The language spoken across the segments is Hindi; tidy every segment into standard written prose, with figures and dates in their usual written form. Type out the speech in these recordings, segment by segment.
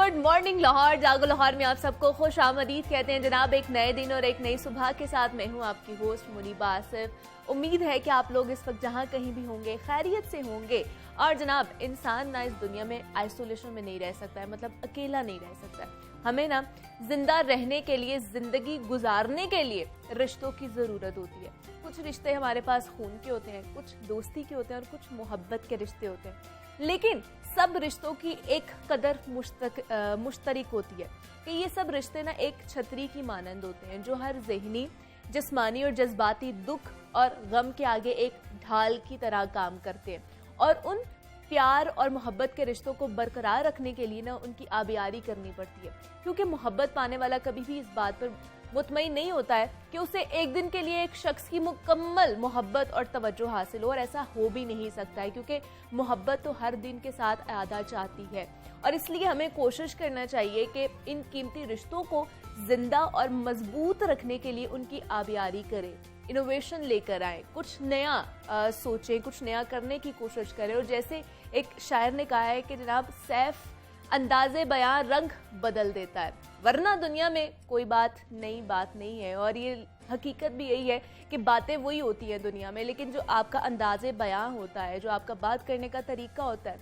Good morning Lahore. जागो लाहौर में आप सबको खुश आमदीद कहते हैं जनाब। एक नए दिन और एक नई सुबह के साथ मैं हूं आपकी होस्ट मुनीबा आसिफ। उम्मीद है कि आप लोग इस वक्त जहां कहीं भी होंगे खैरियत से होंगे। और जनाब, इंसान ना इस दुनिया में आइसोलेशन में नहीं रह सकता है, मतलब अकेला नहीं रह सकता है। हमें ना जिंदा रहने के लिए, जिंदगी गुजारने के लिए रिश्तों की ज़रूरत होती है। कुछ रिश्ते हमारे पास खून के होते हैं, कुछ दोस्ती के होते हैं और कुछ मोहब्बत के रिश्ते होते हैं। लेकिन सब रिश्तों की एक कदर मुश्तरक होती है कि ये सब रिश्ते ना एक छतरी की मानंद होते हैं जो हर ज़हनी, जिस्मानी और जज्बाती दुख और गम के आगे एक ढाल की तरह काम करते हैं। और उन प्यार और मोहब्बत के रिश्तों को बरकरार रखने के लिए ना उनकी आबियारी करनी पड़ती है, क्योंकि मोहब्बत पाने वाला कभी भी इस बात पर मुतमईन नहीं होता है कि उसे एक दिन के लिए एक शख्स की मुकम्मल मोहब्बत और तवज्जो हासिल हो, और ऐसा हो भी नहीं सकता है क्योंकि मोहब्बत तो हर दिन के साथ आदा चाहती है। और इसलिए हमें कोशिश करना चाहिए कि इन कीमती रिश्तों को जिंदा और मजबूत रखने के लिए उनकी आबियारी करें, इनोवेशन लेकर आए, कुछ नया सोचें, कुछ नया करने की कोशिश करें। और जैसे एक शायर ने कहा है कि जनाब, सैफ अंदाजे बयां रंग बदल देता है, वरना दुनिया में कोई बात नहीं है। और ये हकीकत भी यही है कि बातें वही होती हैं दुनिया में, लेकिन जो आपका अंदाजे बयां होता है, जो आपका बात करने का तरीका होता है,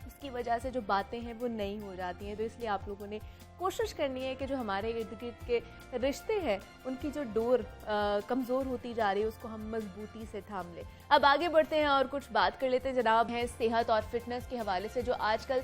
उसकी वजह से जो बातें हैं वो नई हो जाती हैं। तो इसलिए आप लोगों ने कोशिश करनी है कि जो हमारे इर्द गिर्द के रिश्ते हैं उनकी जो डोर कमज़ोर होती जा रही है उसको हम मजबूती से थाम लें। अब आगे बढ़ते हैं और कुछ बात कर लेते हैं जनाब। है सेहत और फिटनेस के हवाले से जो आजकल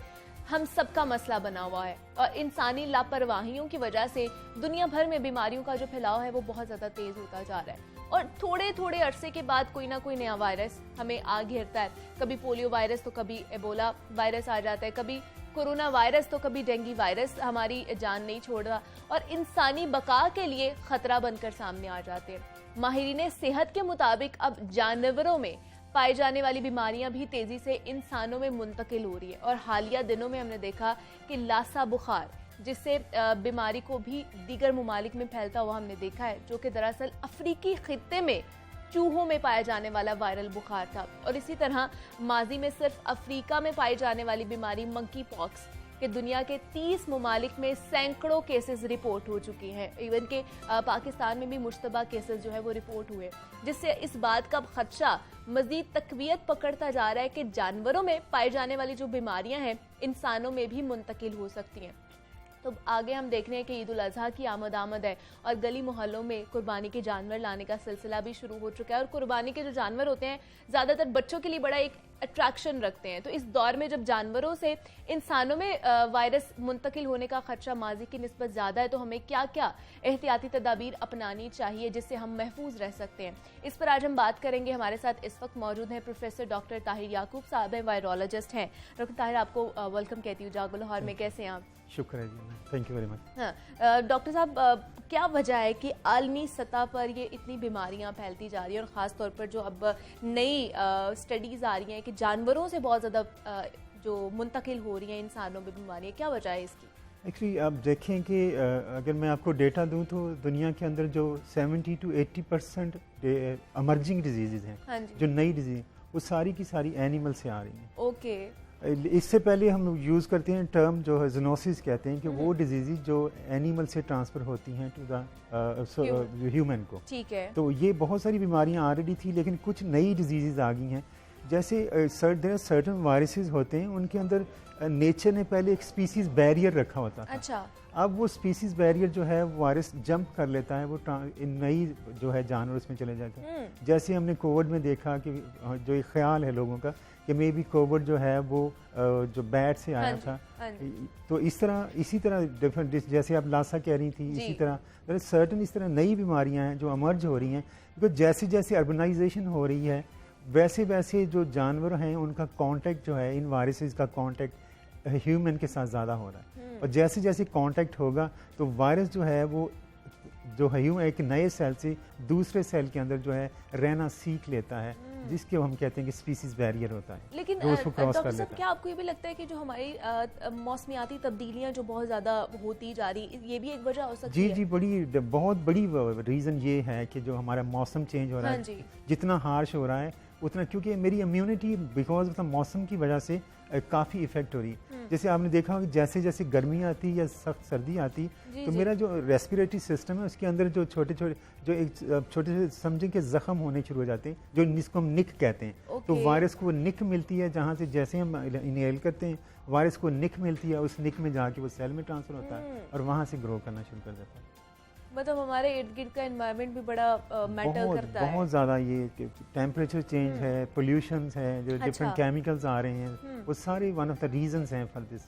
हम सबका मसला बना हुआ है, और इंसानी लापरवाहियों की वजह से दुनिया भर में बीमारियों का जो फैलाव है वो बहुत ज़्यादा तेज़ होता जा रहा है। और थोड़े थोड़े अरसे के बाद कोई ना कोई नया वायरस हमें आ घेरता है। कभी पोलियो वायरस तो कभी एबोला वायरस आ जाता है, कभी कोरोना वायरस तो कभी डेंगू वायरस हमारी जान नहीं छोड़ रहा, और इंसानी बका के लिए खतरा बनकर सामने आ जाते हैं। माहिरीन सेहत के मुताबिक अब जानवरों में पाई जाने वाली बीमारियां भी तेजी से इंसानों में मुंतकिल हो रही है। और हालिया दिनों में हमने देखा कि लासा बुखार, जिससे बीमारी को भी दीगर ममालिक में फैलता हुआ हमने देखा है, जो कि दरअसल अफ्रीकी खित्ते में चूहों में पाया जाने वाला वायरल बुखार था। और इसी तरह माजी में सिर्फ अफ्रीका में पाई जाने वाली बीमारी मंकी पॉक्स कि दुनिया के 30 ममालिक में सैकड़ों केसेस रिपोर्ट हो चुकी हैं। इवन के पाकिस्तान में भी मुश्तबा केसेस जो है वो रिपोर्ट हुए, जिससे इस बात का खदशा मजीद तकवीत पकड़ता जा रहा है कि जानवरों में पाई जाने वाली जो बीमारियां हैं इंसानों में भी मुंतकिल हो सकती हैं। तो आगे हम देख रहे हैं कि ईद उल अजहा की आमद है और गली मोहल्लों में कुर्बानी के जानवर लाने का सिलसिला भी शुरू हो चुका है। और कुर्बानी के जो जानवर होते हैं ज़्यादातर बच्चों के लिए बड़ा एक अट्रैक्शन रखते हैं। तो इस दौर में जब जानवरों से इंसानों में वायरस मुंतकिल होने का खदशा माजी की निस्बत ज़्यादा है, तो हमें क्या क्या एहतियाती तदाबीर अपनानी चाहिए जिससे हम महफूज रह सकते हैं, इस पर आज हम बात करेंगे। हमारे साथ इस वक्त मौजूद हैं प्रोफेसर डॉक्टर ताहिर याकूब साहब हैं, वायरोलॉजिस्ट हैं। डॉक्टर ताहिर, आपको वेलकम कहती हूँ जागो लाहौर में। कैसे हैं आप? शुक्र है जी, थैंक यू वेरी मच। हाँ डॉक्टर साहब, क्या वजह है कि आलमी सतह पर ये इतनी बीमारियां फैलती जा रही हैं, और ख़ास तौर पर जो अब नई स्टडीज़ आ रही हैं कि जानवरों से बहुत ज़्यादा जो मुंतकिल हो रही हैं इंसानों में बीमारियां, क्या वजह है इसकी? एक्चुअली आप देखें कि अगर मैं आपको डेटा दूं तो दुनिया के अंदर जो 70 to 80% एमर्जिंग डिजीज़ हैं, हाँ जो नई डिजीज़, वो सारी की सारी एनिमल से आ रही हैं। ओके। इससे पहले हम यूज़ करते हैं टर्म जो है ज़ूनोसिस कहते हैं कि वो डिजीज़ जो एनिमल से ट्रांसफ़र होती हैं टू द ह्यूमन को। ठीक है। तो ये बहुत सारी बीमारियां ऑलरेडी थी, लेकिन कुछ नई डिजीज़ आ गई हैं। जैसे सर्टन वायरसेस होते हैं, उनके अंदर नेचर ने पहले एक स्पीसीज़ बैरियर रखा होता था। अच्छा। अब वो स्पीसीज़ बैरियर जो है वायरस जंप कर लेता है, वो नई जो है जानवर उसमें चले जाते हैं। जैसे हमने कोविड में देखा कि जो एक ख्याल है लोगों का कि मे बी कोविड जो है वो जो बैट से आया था, तो इसी तरह डिफरेंट, जैसे आप लासा कह रही थी, इसी तरह सर्टन इस तरह नई बीमारियां हैं जो अमर्ज हो रही हैं। क्योंकि जैसे जैसे अर्बनाइजेशन हो रही है वैसे वैसे जो जानवर हैं उनका कांटेक्ट जो है, इन वायरसेस का कांटेक्ट ह्यूमन के साथ ज़्यादा हो रहा है। और जैसे जैसे कांटेक्ट होगा तो वायरस जो है वो जो है यूँ एक नए सेल से दूसरे सेल के अंदर जो है रहना सीख लेता है, जिसके हम कहते हैं कि स्पीसीज बैरियर होता है। लेकिन डॉक्टर साहब, क्या आपको ये भी लगता है कि जो हमारी मौसमियाती तब्दीलियां जो बहुत ज़्यादा होती जा रही, ये भी एक वजह हो सकती है? जी, बहुत बड़ी रीज़न ये है कि जो हमारा मौसम चेंज हो रहा है, जितना हार्श हो रहा है उतना, क्योंकि मेरी इम्यूनिटी बिकॉज ऑफ द मौसम की वजह से काफ़ी इफेक्ट हो रही है। जैसे आपने देखा होगा जैसे जैसे गर्मी आती या सख्त सर्दी आती तो मेरा जो रेस्पिरेटरी सिस्टम है उसके अंदर जो छोटे छोटे समझें कि जख्म होने शुरू हो जाते हैं, जो जिसको हम निक कहते हैं। तो वायरस को वो निक मिलती है, जहाँ से जैसे हम इनहेल करते हैं वायरस को निक मिलती है, उस निक में जाके वो सेल में ट्रांसफर होता है और वहाँ से ग्रो करना शुरू कर देता है। मतलब हमारे इर्द गिर्द का एनवायरनमेंट भी बड़ा मैटर करता है। बहुत ज़्यादा ये टेम्परेचर चेंज है, पोल्यूशन है, जो डिफरेंट केमिकल्स आ रहे हैं, वो सारे वन ऑफ द रीजंस हैं फॉर दिस।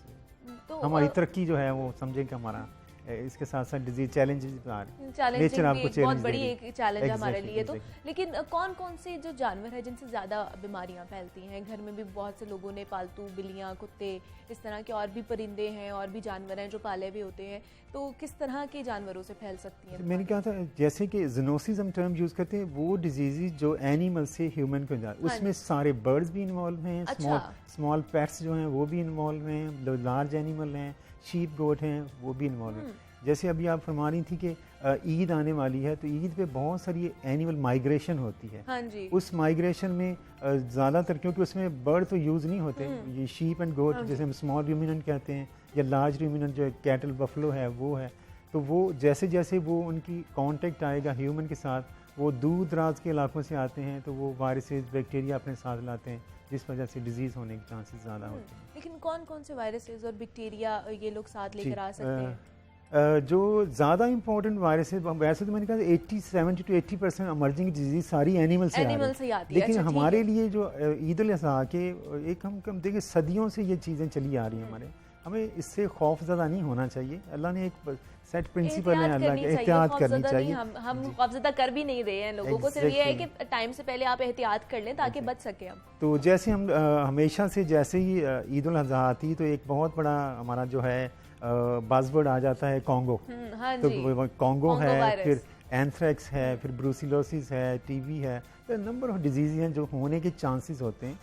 तो हमारी तरक्की जो है वो समझें कि हमारा इसके साथ साथ डिजीज चैलेंजेस आ रहे हैं। नेचर आपको बहुत बड़ी एक चैलेंज है हमारे लिए। तो लेकिन कौन कौन से जो जानवर है जिनसे ज़्यादा बीमारियां फैलती हैं? घर में भी बहुत से लोगों ने पालतू बिल्लियां, कुत्ते, इस तरह के और भी परिंदे हैं और भी जानवर हैं जो पाले हुए होते हैं, तो किस तरह के जानवरों से फैल सकती हैं? मैंने कहा था जैसे कि ज़ूनोसिस हम टर्म यूज़ करते हैं, वो डिजीज़ जो एनिमल से ह्यूमन को जाते हैं, उसमें सारे बर्ड्स भी इन्वॉल्व हैं, स्मॉल पेट्स जो हैं वो भी इन्वॉल्व हैं, लार्ज एनिमल हैं, शीप गोट हैं, वो भी इन्वॉल्व हैं। जैसे अभी आप फरमा रही थी कि ईद आने वाली है, तो ईद पे बहुत सारी एनिमल माइग्रेशन होती है। हाँ जी। उस माइग्रेशन में ज़्यादातर, क्योंकि उसमें बर्ड तो यूज़ नहीं होते, ये शीप एंड गोट जैसे हम स्मॉल रूमिनेंट कहते हैं या लार्ज रूमिनेंट जो कैटल बफलो है वो है, तो वो जैसे जैसे वो उनकी कांटेक्ट आएगा ह्यूमन के साथ, वो दूर दराज के इलाकों से आते हैं, तो वो वायरसेस बैक्टीरिया अपने साथ लाते हैं, जिस वजह से डिजीज़ होने के चांसेस ज़्यादा होते हैं। लेकिन कौन कौन से वायरसेस और बैक्टीरिया ये लोग साथ लेकर आ सकते हैं? जो ज़्यादा इंपॉर्टेंट वायरस है, वैसे तो मैंने कहा 70 to 80% एमर्जिंग डिजीज सारी एनिमल से आती है, लेकिन हमारे लिए जो ईद उल अज़हा के एक हम देखिए सदियों से ये चीज़ें चली आ रही हैं हमें इससे खौफ ज़्यादा नहीं होना चाहिए। अल्लाह ने एक सेट प्रिंसिपल है, अल्लाह के एहतियात करनी चाहिए। हम खौफज़दा कर भी नहीं रहे हैं लोगों को, सिर्फ ये है कि टाइम से पहले आप एहतियात कर लें ताकि बच सके हम। तो जैसे हम हमेशा से जैसे ही ईद उल अज़हा आती तो एक बहुत बड़ा हमारा जो है बज़वर्ड आ जाता है कॉन्गो। हाँ तो कॉन्गो है, फिर एंथ्रेक्स है, फिर ब्रूसिलोसिस है, टीबी है, तो नंबर ऑफ डिजीज़ हैं जो होने के चांसेस होते हैं,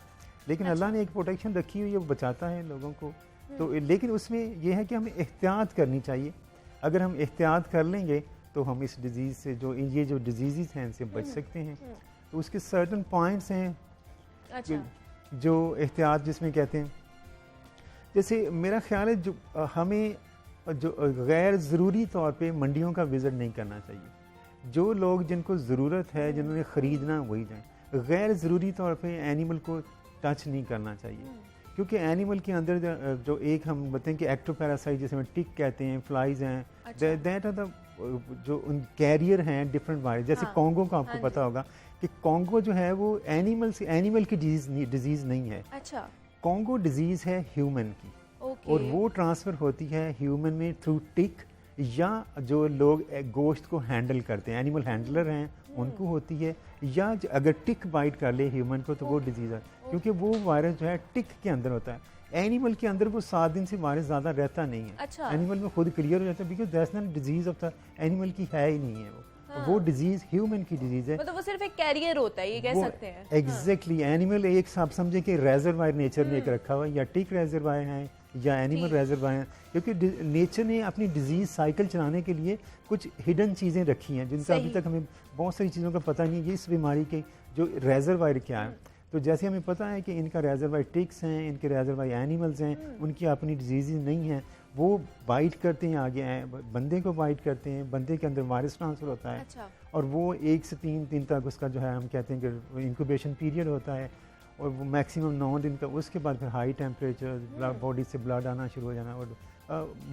लेकिन अल्लाह ने एक प्रोटेक्शन रखी हुई है, वो बचाता है लोगों को। तो लेकिन उसमें यह है कि हमें एहतियात करनी चाहिए। अगर हम एहतियात कर लेंगे तो हम इस डिजीज़ से ये जो डिजीज़ हैं इनसे बच सकते हैं। तो उसके सर्टन पॉइंट्स हैं जो एहतियात जिसमें कहते हैं, जैसे मेरा ख्याल है जो हमें जो गैर ज़रूरी तौर पे मंडियों का विज़िट नहीं करना चाहिए। जो लोग जिनको ज़रूरत है, जिन्होंने ख़रीदना वही जाएं। गैर ज़रूरी तौर पे एनिमल को टच नहीं करना चाहिए, क्योंकि एनिमल के अंदर जो एक हम बताते हैं कि एक्टोपैरासाइट जिसे हम टिक कहते हैं, फ्लाइज हैं, दैट आर द जो उन कैरियर हैं डिफरेंट वायरस। जैसे कॉन्गो का आपको पता होगा कि कॉन्गो जो है वो एनिमल की डिजीज़ नहीं है। अच्छा, कॉन्गो डिजीज़ है ह्यूमन की, और वो ट्रांसफ़र होती है ह्यूमन में थ्रू टिक, या जो लोग गोश्त को हैंडल करते हैं, एनिमल हैंडलर हैं, उनको होती है, या अगर टिक बाइट कर ले ह्यूमन को तो वो डिजीज़ है, क्योंकि वो वायरस जो है टिक के अंदर होता है। एनिमल के अंदर वो 7 दिन से वायरस ज़्यादा रहता नहीं है। अच्छा। एनिमल में खुद क्लियर हो जाता है, because that's not disease of the animal की है ही नहीं है वो डिजीज़ ह्यूमन की डिजीज़ है। मतलब वो सिर्फ एक कैरियर होता है, ये कह सकते हैं। एग्जैक्टली, एनिमल एक आप समझे कि रेजरवायर नेचर ने एक रखा हुआ है, या टिक रेजरवायर है या एनिमल रेजरवायर है, क्योंकि नेचर ने अपनी डिजीज़ साइकिल चलाने के लिए कुछ हिडन चीज़ें रखी हैं जिनका अभी तक हमें बहुत सारी चीज़ों का पता नहीं है। इस बीमारी के जो रेजरवायर क्या है, तो जैसे हमें पता है कि इनका रेजरवायर टिक्स हैं, इनके रेजरवायर एनिमल्स हैं, उनकी अपनी डिजीज़ नहीं है, वो बाइट करते हैं, आगे हैं बंदे को बाइट करते हैं, बंदे के अंदर वायरस ट्रांसफ़र होता है। अच्छा। और वो 1 से 3 दिन तक उसका जो है हम कहते हैं कि इंक्यूबेशन पीरियड होता है, और वो मैक्सिमम 9 दिन का, उसके बाद फिर हाई टेम्परेचर, बॉडी से ब्लड आना शुरू हो जाना, और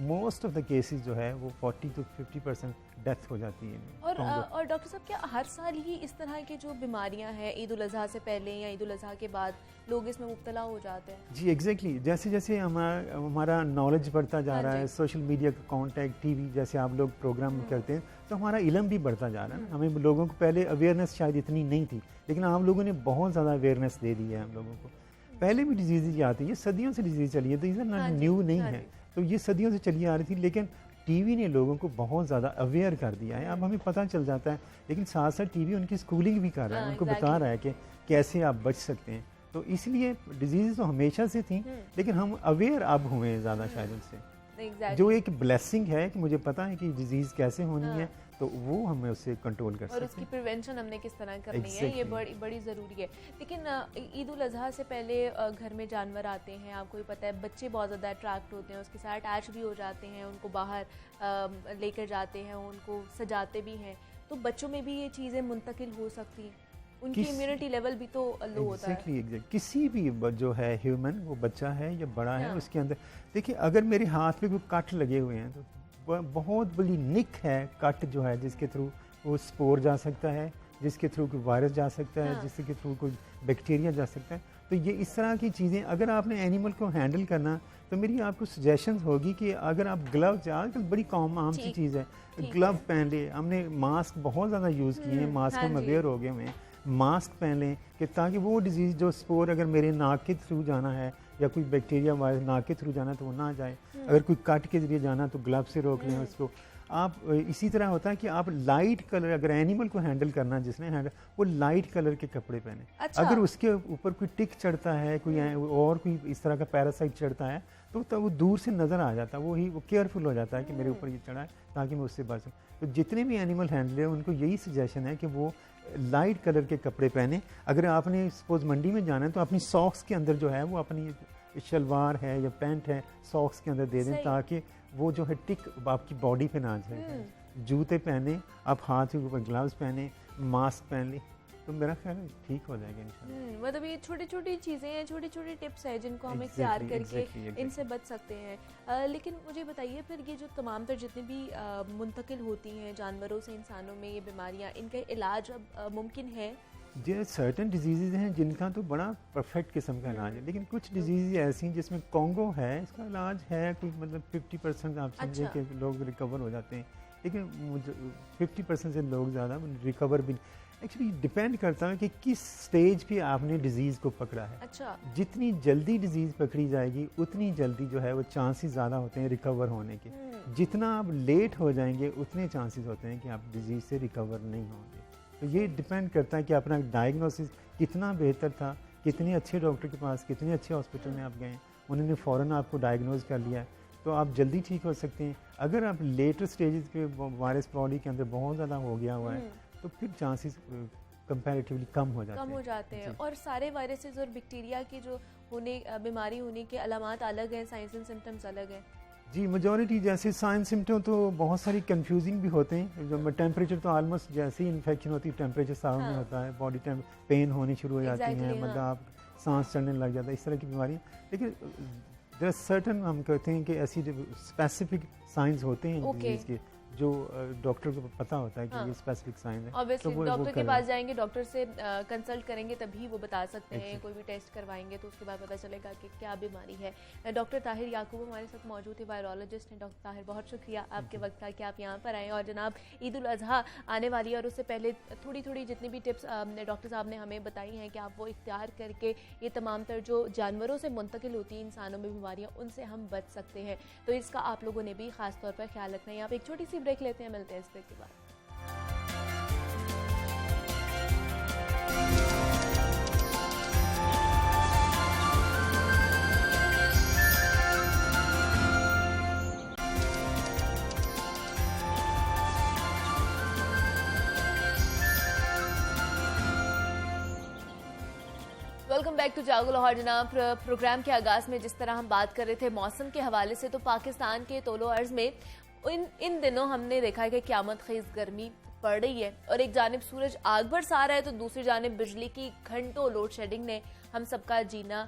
मोस्ट ऑफ द केसेस जो है वो 40 to 50% डेथ हो जाती है। और डॉक्टर साहब, क्या हर साल ही इस तरह की जो बीमारियां हैं ईद उल अज़हा से पहले या ईद उल अज़हा के बाद लोग इसमें मुब्तला हो जाते हैं? जी एग्जैक्टली, जैसे जैसे हमारा नॉलेज बढ़ता जा रहा है, सोशल मीडिया का कॉन्टैक्ट, टीवी जैसे आप लोग प्रोग्राम करते हैं, तो हमारा इल्म भी बढ़ता जा रहा है। हमें लोगों को पहले अवेयरनेस शायद इतनी नहीं थी, लेकिन आप लोगों ने बहुत ज़्यादा अवेयरनेस दे दी है हम लोगों को। पहले भी डिजीज़ आती है, सदियों से डिजीज़ चली है, तो ये न्यू नहीं है, तो ये सदियों से चली आ रही थी, लेकिन टीवी ने लोगों को बहुत ज़्यादा अवेयर कर दिया है। अब हमें पता चल जाता है, लेकिन साथ साथ टीवी उनकी स्कूलिंग भी कर रहा है, उनको बता रहा है कि कैसे आप बच सकते हैं। तो इसलिए डिजीज़ तो हमेशा से थी, लेकिन हम अवेयर अब हुए हैं ज़्यादा शायद उनसे। जो एक ब्लेसिंग है कि मुझे पता है कि डिजीज़ कैसे होनी है, तो वो हमें उससे कंट्रोल कर सकते हैं और उसकी प्रिवेंशन हमने किस तरह करनी है, ये बड़ी बड़ी ज़रूरी है। लेकिन ईद उल अज़हा से पहले घर में जानवर आते हैं, आपको भी पता है बच्चे बहुत ज़्यादा अट्रैक्ट होते हैं, उसके साथ अटैच भी हो जाते हैं, उनको बाहर लेकर जाते हैं, उनको सजाते भी हैं, तो बच्चों में भी ये चीज़ें मुंतकिल हो सकती हैं, उनकी इम्यूनिटी लेवल भी तो लो होता है। किसी भी जो है ह्यूमन, वो बच्चा है या बड़ा है, उसके अंदर देखिए अगर मेरे हाथ पे कोई कट लगे हुए हैं तो बहुत बड़ी निक है कट जो है, जिसके थ्रू वो स्पोर जा सकता है, जिसके थ्रू कोई वायरस जा सकता है, जिसके थ्रू कोई बैक्टीरिया जा सकता है। तो ये इस तरह की चीज़ें अगर आपने एनिमल को हैंडल करना, तो मेरी आपको सजेशन होगी कि अगर आप ग्लव्स, आजकल बड़ी आम सी चीज़ है, ग्लव पहन ले। हमने मास्क बहुत ज़्यादा यूज़ किए हैं, मास्क में अवेयर हो गए हुए हैं, मास्क पहन लें कि ताकि वो डिजीज़ जो स्पोर अगर मेरे नाक के थ्रू जाना है या कोई बैक्टीरिया वायरस नाक के थ्रू जाना है तो वो ना जाए, अगर कोई कट के ज़रिए जाना तो ग्लव से रोक लें उसको आप। इसी तरह होता है कि आप लाइट कलर, अगर एनिमल को हैंडल करना जिसने हैंडल, वो लाइट कलर के कपड़े पहने। अगर उसके ऊपर कोई टिक चढ़ता है, कोई और कोई इस तरह का पैरासाइट चढ़ता है, तो वो दूर से नज़र आ जाता है, वो केयरफुल हो जाता है कि मेरे ऊपर ये चढ़ा है ताकि मैं उससे बच सकूँ। तो जितने भी एनिमल हैंडलर हैं उनको यही सजेशन है कि वो लाइट कलर के कपड़े पहने। अगर आपने सपोज मंडी में जाना है तो अपनी सॉक्स के अंदर जो है वो अपनी शलवार है या पैंट है सॉक्स के अंदर दे दें, ताकि वो जो है टिक आपकी बॉडी पे ना जाए। जूते पहने, आप हाथ के ऊपर ग्लव्स पहने, मास्क पहन लें, तो मेरा ख्याल है ठीक हो जाएगा इंशाल्लाह। मतलब ये छोटी छोटी चीज़ें हैं, छोटी छोटी टिप्स हैं जिनको हम इख्तियार करके इनसे बच सकते हैं। लेकिन मुझे बताइए फिर ये जो तमाम तर जितनी भी मुंतकिल होती हैं जानवरों से इंसानों में ये बीमारियाँ, इनका इलाज अब मुमकिन है? जो सर्टन डिजीज़ हैं जिनका तो बड़ा परफेक्ट किस्म का इलाज है, लेकिन कुछ डिजीज़ ऐसी हैं जिसमें कॉन्गो है, इसका इलाज है कोई मतलब 50% आप समझें कि लोग रिकवर हो जाते हैं, लेकिन 50% से लोग ज़्यादा रिकवर भी एक्चुअली डिपेंड करता है कि किस स्टेज पे आपने डिजीज़ को पकड़ा है। जितनी जल्दी डिजीज़ पकड़ी जाएगी उतनी जल्दी जो है वो चांसेस ज़्यादा होते हैं रिकवर होने के। जितना आप लेट हो जाएंगे उतने चांसेस होते हैं कि आप डिजीज़ से रिकवर नहीं होंगे। तो ये डिपेंड करता है कि अपना डायग्नोसिस कितना बेहतर था, कितने अच्छे डॉक्टर के पास, कितने अच्छे हॉस्पिटल में आप गए, उन्होंने फ़ौरन आपको डायग्नोज कर लिया, तो आप जल्दी ठीक हो सकते हैं। अगर आप लेटर स्टेजेस पे वायरस बॉडी के अंदर बहुत ज़्यादा हो गया हुआ है तो फिर चांसेस कंपैरेटिवली कम हो जाते हैं। और सारे वायरसेस और बैक्टीरिया की जो बीमारी होने के अलामात अलग हैं, साइंस एंड सिम्टम्स अलग हैं। जी, मेजॉरिटी जैसे साइंस सिम्टम तो बहुत सारी कंफ्यूजिंग भी होते हैं। जो टेम्परेचर तो आलमोस्ट जैसे ही इन्फेक्शन होती है टेम्परेचर साउंड में होता है, बॉडी पेन होनी शुरू हो जाती है, मतलब आप सांस चढ़ने लग जाता है, इस तरह की बीमारी। लेकिन देयर सर्टन हम कहते हैं कि ऐसी स्पेसिफिक साइंस होते हैं डिजीज़ के जो डॉक्टर को पता होता है कि ये स्पेसिफिक साइन है। ऑब्वियसली तो डॉक्टर के पास जाएंगे, डॉक्टर से कंसल्ट करेंगे तभी वो बता सकते हैं। कोई भी टेस्ट करवाएंगे तो उसके बाद पता चलेगा कि क्या बीमारी है। डॉक्टर ताहिर याकूब हमारे साथ मौजूद है, वायरोलॉजिस्ट हैं। डॉक्टर ताहिर, बहुत शुक्रिया आपके वक्त का कि आप यहाँ पर आए। और जनाब ईद उल अज़हा आने वाली है और उससे पहले थोड़ी थोड़ी जितनी भी टिप्स डॉक्टर साहब ने हमें बताई हैं कि आप वो इख्तियार करके ये तमाम तर जो जानवरों से मुंतकिल होती हैं इंसानों में बीमारियाँ, उनसे हम बच सकते हैं। तो इसका आप लोगों ने भी खास तौर पर ख्याल रखना है। यहाँ पर एक छोटी सी ब्रेक लेते हैं, मिलते हैं इस ब्रेक के बाद। वेलकम बैक टू जागो लाहौर। जनाब, प्रोग्राम के आगाज में जिस तरह हम बात कर रहे थे मौसम के हवाले से, तो पाकिस्तान के तोलो अर्ज में इन दिनों हमने देखा है कि क़यामत ख़ेज़ गर्मी पड़ रही है और एक जानिब सूरज आग बरसा रहा है तो दूसरी जानिब बिजली की घंटों लोड शेडिंग ने हम सबका जीना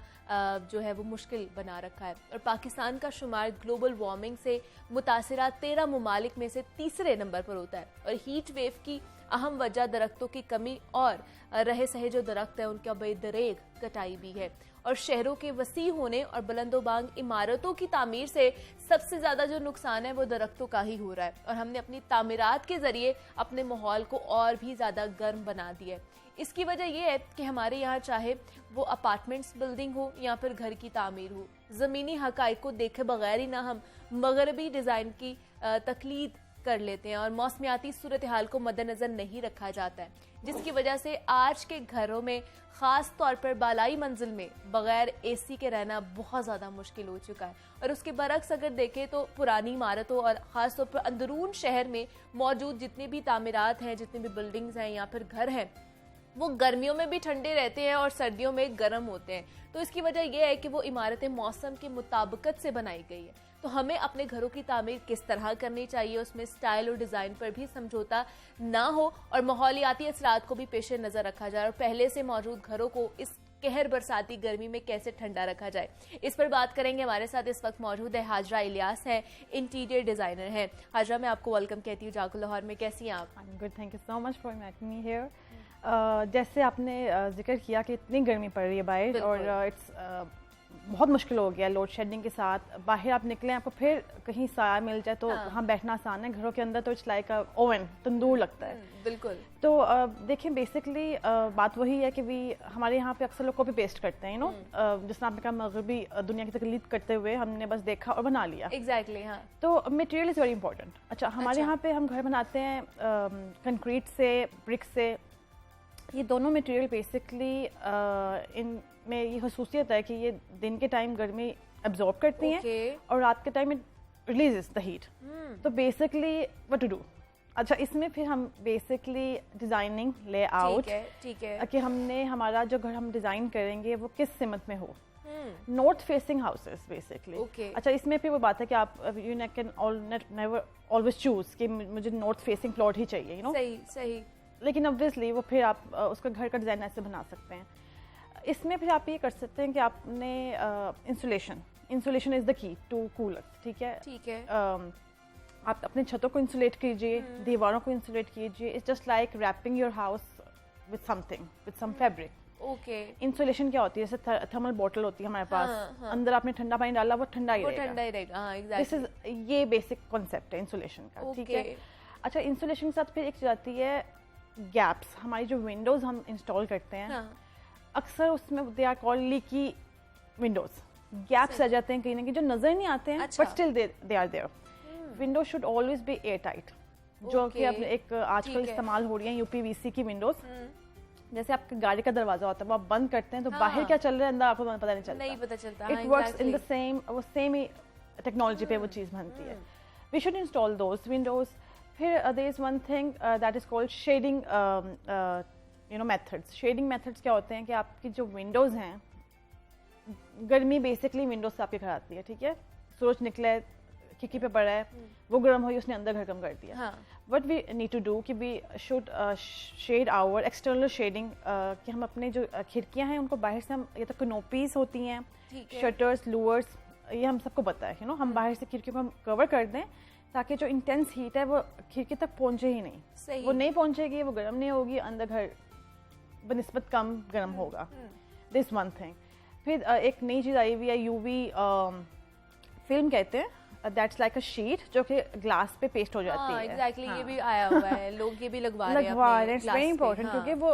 जो है वो मुश्किल बना रखा है। और पाकिस्तान का शुमार ग्लोबल वार्मिंग से मुतासिरा 13 ममालिक में से तीसरे नंबर पर होता है। और हीट वेव की अहम वजह दरख्तों की कमी और रहे सहे जो दरख्त है उनका बेदरेग कटाई भी है। और शहरों के वसी होने और बुलंदोबांग इमारतों की तामीर से सबसे ज़्यादा जो नुकसान है वो दरख्तों का ही हो रहा है। और हमने अपनी तामीरात के ज़रिए अपने माहौल को और भी ज़्यादा गर्म बना दिया है। इसकी वजह यह है कि हमारे यहाँ चाहे वो अपार्टमेंट्स बिल्डिंग हो या फिर घर की तामीर हो, ज़मीनी हक़ाइक़ को देखे बगैर ही ना हम मगरबी डिज़ाइन की तकलीद कर लेते हैं और मौसमियाती सूरत हाल को मद्देनजर नहीं रखा जाता है, जिसकी वजह से आज के घरों में खास तौर पर बालाई मंजिल में बगैर एसी के रहना बहुत ज़्यादा मुश्किल हो चुका है। और उसके बरक्स अगर देखें तो पुरानी इमारतों और ख़ास तौर पर अंदरून शहर में मौजूद जितने भी तामीरात हैं, जितने भी बिल्डिंग्स हैं या फिर घर हैं, वो गर्मियों में भी ठंडे रहते हैं और सर्दियों में गर्म होते हैं। तो इसकी वजह यह है कि वो इमारतें मौसम की मुताबिकत से बनाई गई है। तो हमें अपने घरों की तामीर किस तरह करनी चाहिए, उसमें स्टाइल और डिज़ाइन पर भी समझौता ना हो और माहौलियाती असरात को भी पेश नज़र रखा जाए और पहले से मौजूद घरों को इस कहर बरसाती गर्मी में कैसे ठंडा रखा जाए, इस पर बात करेंगे। हमारे साथ इस वक्त मौजूद है हाजरा इलियास है, इंटीरियर डिज़ाइनर है। हाजरा, मैं आपको वेलकम कहती हूँ जागो लाहौर में। कैसी हैं आप? Good, thank you so much for inviting me here. जैसे आपने जिक्र किया कि इतनी गर्मी पड़ रही है बाहर और इट्स बहुत मुश्किल हो गया लोड शेडिंग के साथ। बाहर आप निकलें, आपको फिर कहीं साया मिल जाए तो वहाँ बैठना आसान है, घरों के अंदर तो इट्स लाइक ओवन, तंदूर लगता है। बिल्कुल। तो देखें, बेसिकली बात वही है कि भी हमारे यहाँ पे अक्सर लोग कॉपी पेस्ट करते हैं, यू नो, जिसमें आपने कहा मगरबी दुनिया की तकलीद करते हुए हमने बस देखा और बना लिया। एग्जैक्टली, हाँ। तो मटेरियल इज़ वेरी इंपॉर्टेंट। अच्छा, हमारे यहाँ पे हम घर बनाते हैं कंक्रीट से, ब्रिक से। ये दोनों मटेरियल बेसिकली इन में ये खसूसियत है कि ये दिन के टाइम गर्मी एब्जॉर्ब करती हैं और रात के time it releases the heat. तो बेसिकली व्हाट टू डू। अच्छा, इसमें फिर हम बेसिकली डिज़ाइनिंग लेआउट, ठीक है कि हमने हमारा जो घर हम डिज़ाइन करेंगे वो किस सिमत में हो। North facing houses basically. अच्छा, इसमें फिर वो बात है कि आप you can never always choose कि मुझे नॉर्थ फेसिंग प्लॉट ही चाहिए, यू नो। सही। लेकिन ऑब्वियसली वो फिर आप उसका घर का डिज़ाइन ऐसे बना सकते हैं। इसमें फिर आप ये कर सकते हैं कि आपने insulation is the key to coolers. ठीक है। आप अपने छतों को इंसुलेट कीजिए, दीवारों को इंसुलेट कीजिए। It's just like wrapping your house with something, with some fabric. Insulation क्या होती है? जैसे थर्मल बॉटल होती है हमारे पास, अंदर आपने ठंडा पानी डाला, वो ठंडा ही रहेगा। दिस इज ये बेसिक कॉन्सेप्ट है इंसुलेशन का। ठीक है। अच्छा, इंसुलेशन के साथ फिर एक आती है गैप्स। हमारी जो विंडोज हम इंस्टॉल करते हैं, अक्सर उसमें they are called leaky windows. Gaps आ जाते हैं कहीं ना कहीं जो नजर नहीं आते हैं, but still they are there. Window should always be airtight, जो कि अब एक आजकल इस्तेमाल हो रही है यूपीवीसी की विंडोज। जैसे आपके गाड़ी का दरवाजा होता है, वो आप बंद करते हैं तो बाहर क्या चल रहा है अंदर आपको पता नहीं चलता। It works in the same, वो सेम ही टेक्नोलॉजी पे वो चीज़ बनती है। We should install those windows. फिर there is one thing that is called shading methods. Shading methods क्या होते हैं कि आपकी जो विंडोज़ हैं, गर्मी बेसिकली विंडोज से आपके घर आती है। ठीक है। सूरज निकला है, खिड़की पे पड़ा है, वो गर्म हुई, उसने अंदर घर कम कर दिया। What we need to do कि we should shade our external shading, कि हम अपने जो खिड़कियां हैं उनको बाहर से हम, ये तो कनोपीज होती हैं, शटर्स, लूअर्स, ये हम सबको पता है, यू नो, हम बाहर से खिड़कियों को हम कवर कर दें ताकि जो इंटेंस हीट है वो खिड़की तक पहुंचे ही नहीं। वो नहीं पहुंचेगी, वो गर्म नहीं होगी, अंदर घर बनिस्बत कम गर्म होगा। This one thing. फिर एक नई चीज़ आई हुई है, यूवी फिल्म कहते हैं, दैट्स लाइक अ शीट जो कि ग्लास पे पेस्ट हो जाती है। एग्जैक्टली, ये भी आया हुआ है, लोग ये भी लगवा रहे हैं। इट्स वेरी इंपॉर्टेंट क्योंकि वो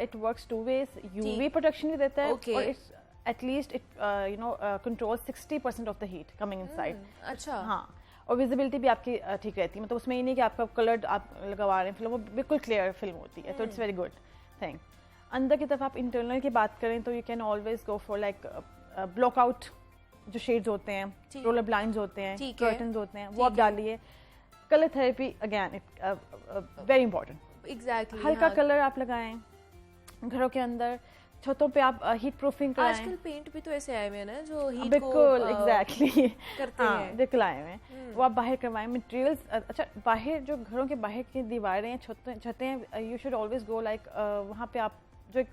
it works two ways. UV protection भी देता है और it's at least it control 60% of the heat coming inside. अच्छा। हाँ, और विजिबिलिटी भी आपकी ठीक रहती है। मतलब उसमें ये नहीं कि आपका कलर्ड आप लगवा रहे हैं फिल्म, वो बिल्कुल क्लियर फिल्म होती है। तो इट्स वेरी गुड थिंग। अंदर की तरफ आप इंटरनल की बात करें तो you can always go for like block out जो शेड्स होते हैं, रोलर ब्लाइंड्स होते हैं, कर्टन्स होते हैं, वो आप डालिए। Colour therapy again very important. Exactly, हल्का कलर आप लगाएं घरों के अंदर। छतों पे आप हीट प्रूफिंग कराएं। आजकल पेंट भी तो ऐसे आए हुए हैं ना जो हीट बिल्कुल एग्जैक्टली करते हैं, बिल्कुल आए हुए हैं। वो आप बाहर करवाएं मटेरियल्स। अच्छा, बाहर जो घरों के बाहर की दीवारें हैं, छतें हैं, you should always go like वहाँ पे आप जो एक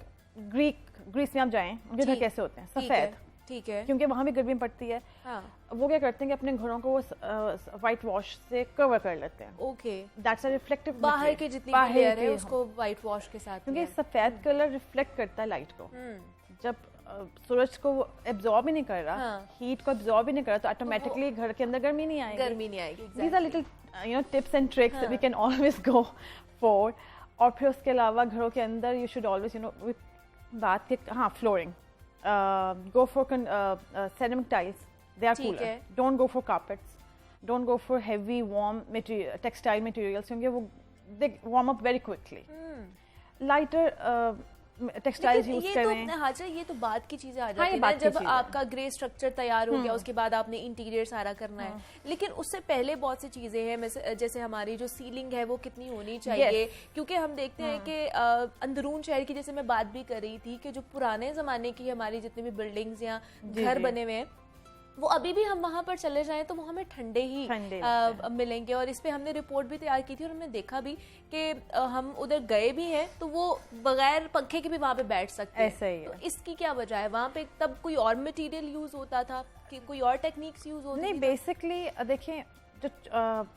ग्रीस में आप जाएं, उनके घर कैसे होते हैं सफ़ेद। ठीक है। क्योंकि वहाँ भी गर्मी पड़ती है। वो क्या करते हैं कि अपने घरों को वो वाइट वॉश से कवर कर लेते हैं। Okay, that's a reflective. बाहर की जितनी लेयर है उसको वाइट वॉश के साथ, क्योंकि सफेद कलर रिफ्लेक्ट करता है लाइट को। जब सूरज को एब्जॉर्ब ही नहीं कर रहा, हीट को एब्जॉर्ब ही नहीं कर रहा, तो ऑटोमेटिकली घर के अंदर गर्मी नहीं आएगी। These are little tips and tricks we can always go for. और फिर उसके अलावा घरों के अंदर यू शुड ऑलवेज बात के flooring, go for ceramic tiles, they are cooler. Don't go for carpets. Don't go for heavy warm material textile materials क्योंकि वो they warm up very quickly. Lighter textiles use करें। तो हाजा ये तो बात की चीजें आ जाती हैं जब आपका ग्रे स्ट्रक्चर तैयार हो गया उसके बाद आपने इंटीरियर सारा करना है, लेकिन उससे पहले बहुत सी चीजें हैं जैसे हमारी जो सीलिंग है वो कितनी होनी चाहिए, क्योंकि हम देखते हैं कि अंदरून शहर की जैसे मैं बात भी कर रही थी कि जो पुराने जमाने की हमारी जितनी भी बिल्डिंग्स या घर बने हुए हैं वो अभी भी हम वहां पर चले जाएं तो वो हमें ठंडे ही मिलेंगे। और इस पे हमने रिपोर्ट भी तैयार की थी और हमने देखा भी कि हम उधर गए भी हैं तो वो बगैर पंखे के भी वहां पे बैठ सकते हैं। ऐसा ही है। तो इसकी क्या वजह है? वहां पे तब कोई और मटेरियल यूज होता था कि कोई और टेक्निक्स यूज होती नहीं, बेसिकली देखिए जो